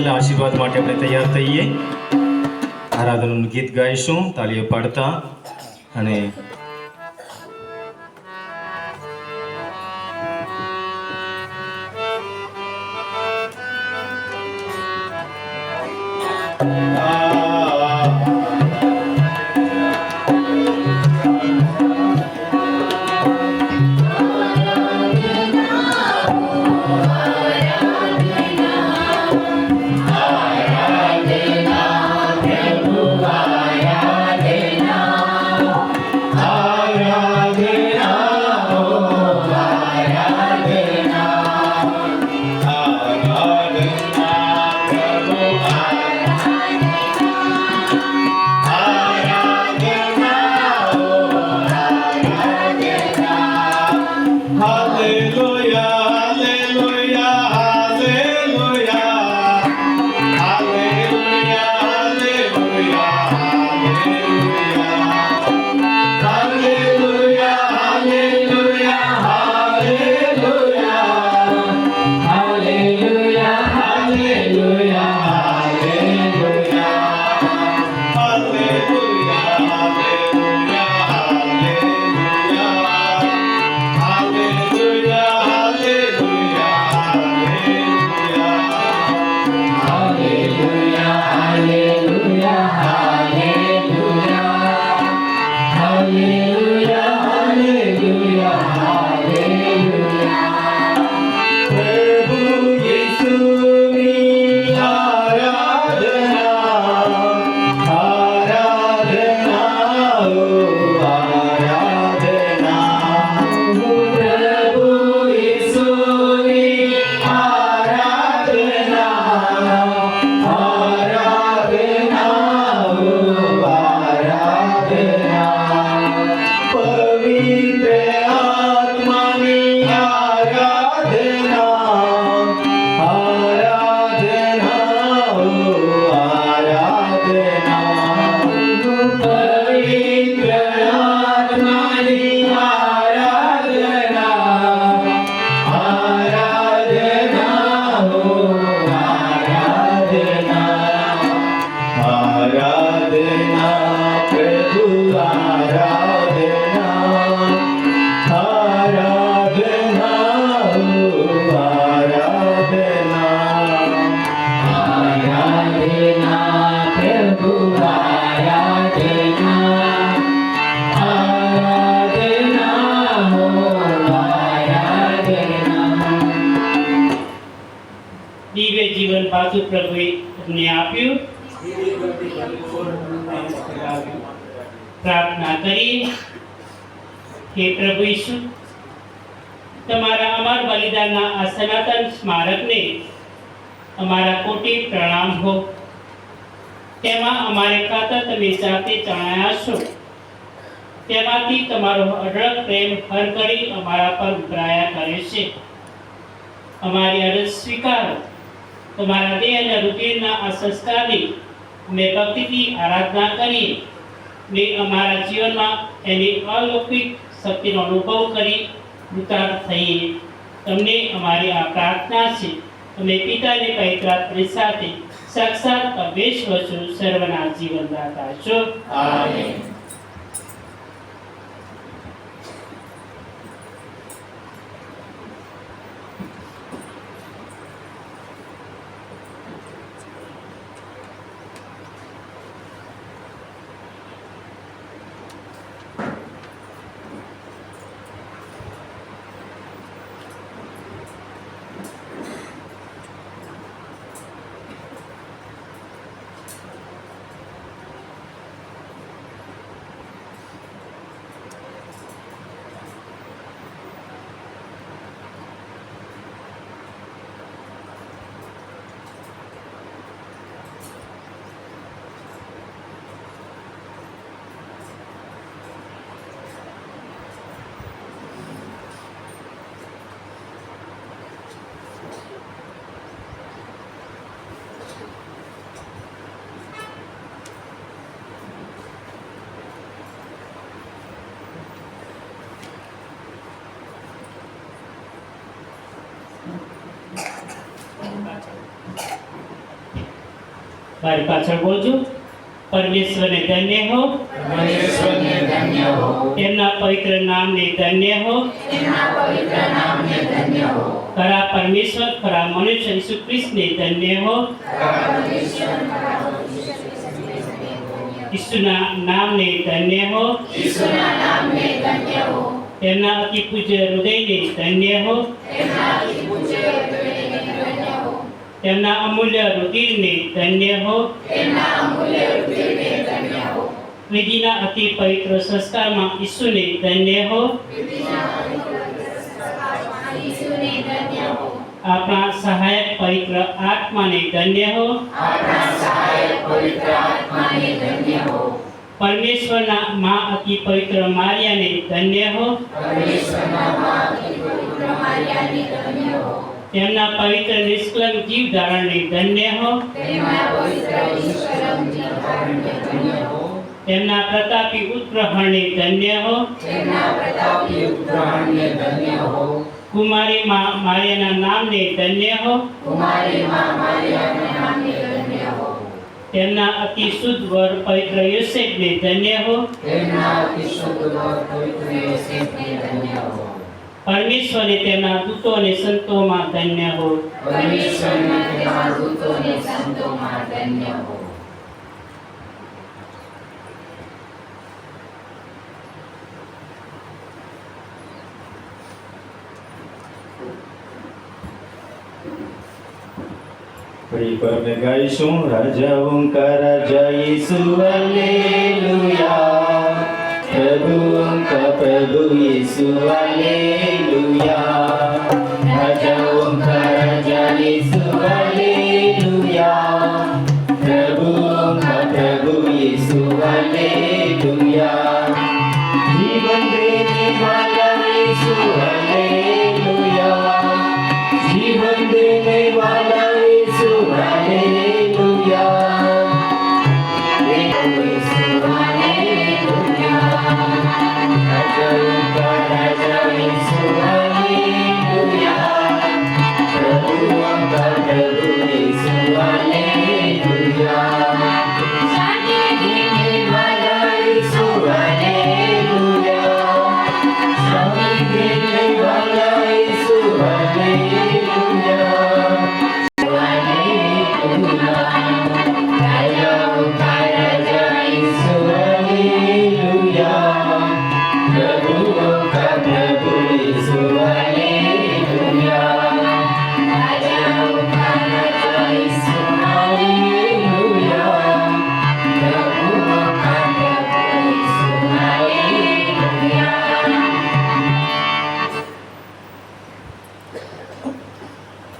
છેલ્લા આશીર્વાદ માટે આપણે તૈયાર થઈએ. આરાધનાનું ગીત ગાઈશું તાળીઓ પાડતા. અને દિવ્ય જીવન પાછું પ્રભુએ તમને આપ્યું. પ્રાર્થના કરીએ. હે પ્રભુ ઈસુ, તમારા અમર બલિદાનના આ સનાતન સ્મારકને અમારા કોટી પ્રણામ હો. તેમાં અમારે ખાતર તમે જાતે ચણાયા છો, તેમાંથી તમારો અઢળક પ્રેમ હર ઘડી અમારા પર ઉભરાયા કરે છે. અમારી અરજ સ્વીકારો. તમારા દેહ અને રુધિરના આ સંસ્કારની અમે ભક્તિથી આરાધના કરીએ ને અમારા જીવનમાં એની અલૌકિક શક્તિનો અનુભવ કરી કૃતાર્થ થઈએ. તમને અમારી આ પ્રાર્થના છે. અમે પિતાને પવિત્રાત્મા સાથે સાક્ષાત પરમેશ્વર છો, સર્વના જીવનદાતા છો. આમેન. મારી પાછળ બોલજો. પરમેશ્વરને ધન્ય હો, પરમેશ્વરને ધન્ય હો, તેમના પવિત્ર નામને ધન્ય હો. તેમના પવિત્ર નામને ધન્ય હો. ખરા પરમેશ્વર, ખરા મનુષ્ય ઈસુ ખ્રિસ્તને ધન્ય હો. ઈસુના નામને ધન્ય હો. ઈસુના નામને ધન્ય હો. તેમના અતિ પૂજ્ય હૃદયને ધન્ય હો. તેમના અતિ પૂજ્ય હૃદયને ધન્ય હો. તેમના અમૂલ્ય રુધિરને ધન્ય હો. તેમના અમૂલ્ય રુધિરને ધન્ય હો. વિધિના અતિ પવિત્ર સંસ્કારમાં ઈસુને ધન્ય હો. ઈસુને ધન્ય હો. આપણા સહાયક પવિત્ર આત્માને ધન્ય હો. આપણા સહાયક પવિત્ર આત્માને ધન્ય હો. પરમેશ્વરના મા અતિ પવિત્ર મારિયાને ધન્ય હો. પરમેશ્વરના મા અતિ પવિત્ર મારિયાને ધન્ય હો. તેમના પવિત્ર નિષ્કલંક જીવ ધારણને ધન્ય હો. તેમના પવિત્ર નિષ્કલંક જીવ ધારણને ધન્ય હો. તેમના પ્રતાપી ઉત્ગ્રહણને ધન્ય હો. તેમના પ્રતાપી ઉત્ગ્રહણને ધન્ય હો. કુમારી મા મારિયાના નામને ધન્ય હો. કુમારી મા મારિયાના નામને ધન્ય હો. તેમના અતિ શુદ્ધ વર પવિત્ર યોસેફને ધન્ય હો. તેમના અતિ શુદ્ધ વર પવિત્ર યોસેફને ધન્ય હો. પરમેશ્વરને તેમના દૂતો અને સંતોમાં ધન્ય હો. પરમેશ્વરના તેમના દૂતો અને સંતોમાં ધન્ય હો. ફરી પર અમે ગાઈશું રાજાઓંકા રાજા યેસુ હાલેલુયા, પ્રભુઓંકા પ્રભુ યેસુ હાલેલુયા, રાજાઓંકા રાજા યેસુ હાલેલુયા, પ્રભુઓંકા પ્રભુ યેસુ હાલેલુયા, જીવન દેને વાલા યેસુ હાલેલુયા, જીવન દેને વાલા యేసు హల్లెలూయా, యేసు హల్లెలూయా, రాజా యేసు హల్లెలూయా, ప్రభువా ప్రభు యేసు హల్లెలూయా, శాంతిని వాలా యేసు హల్లెలూయా, శాంతిని వాలా యేసు హల్లెలూయా.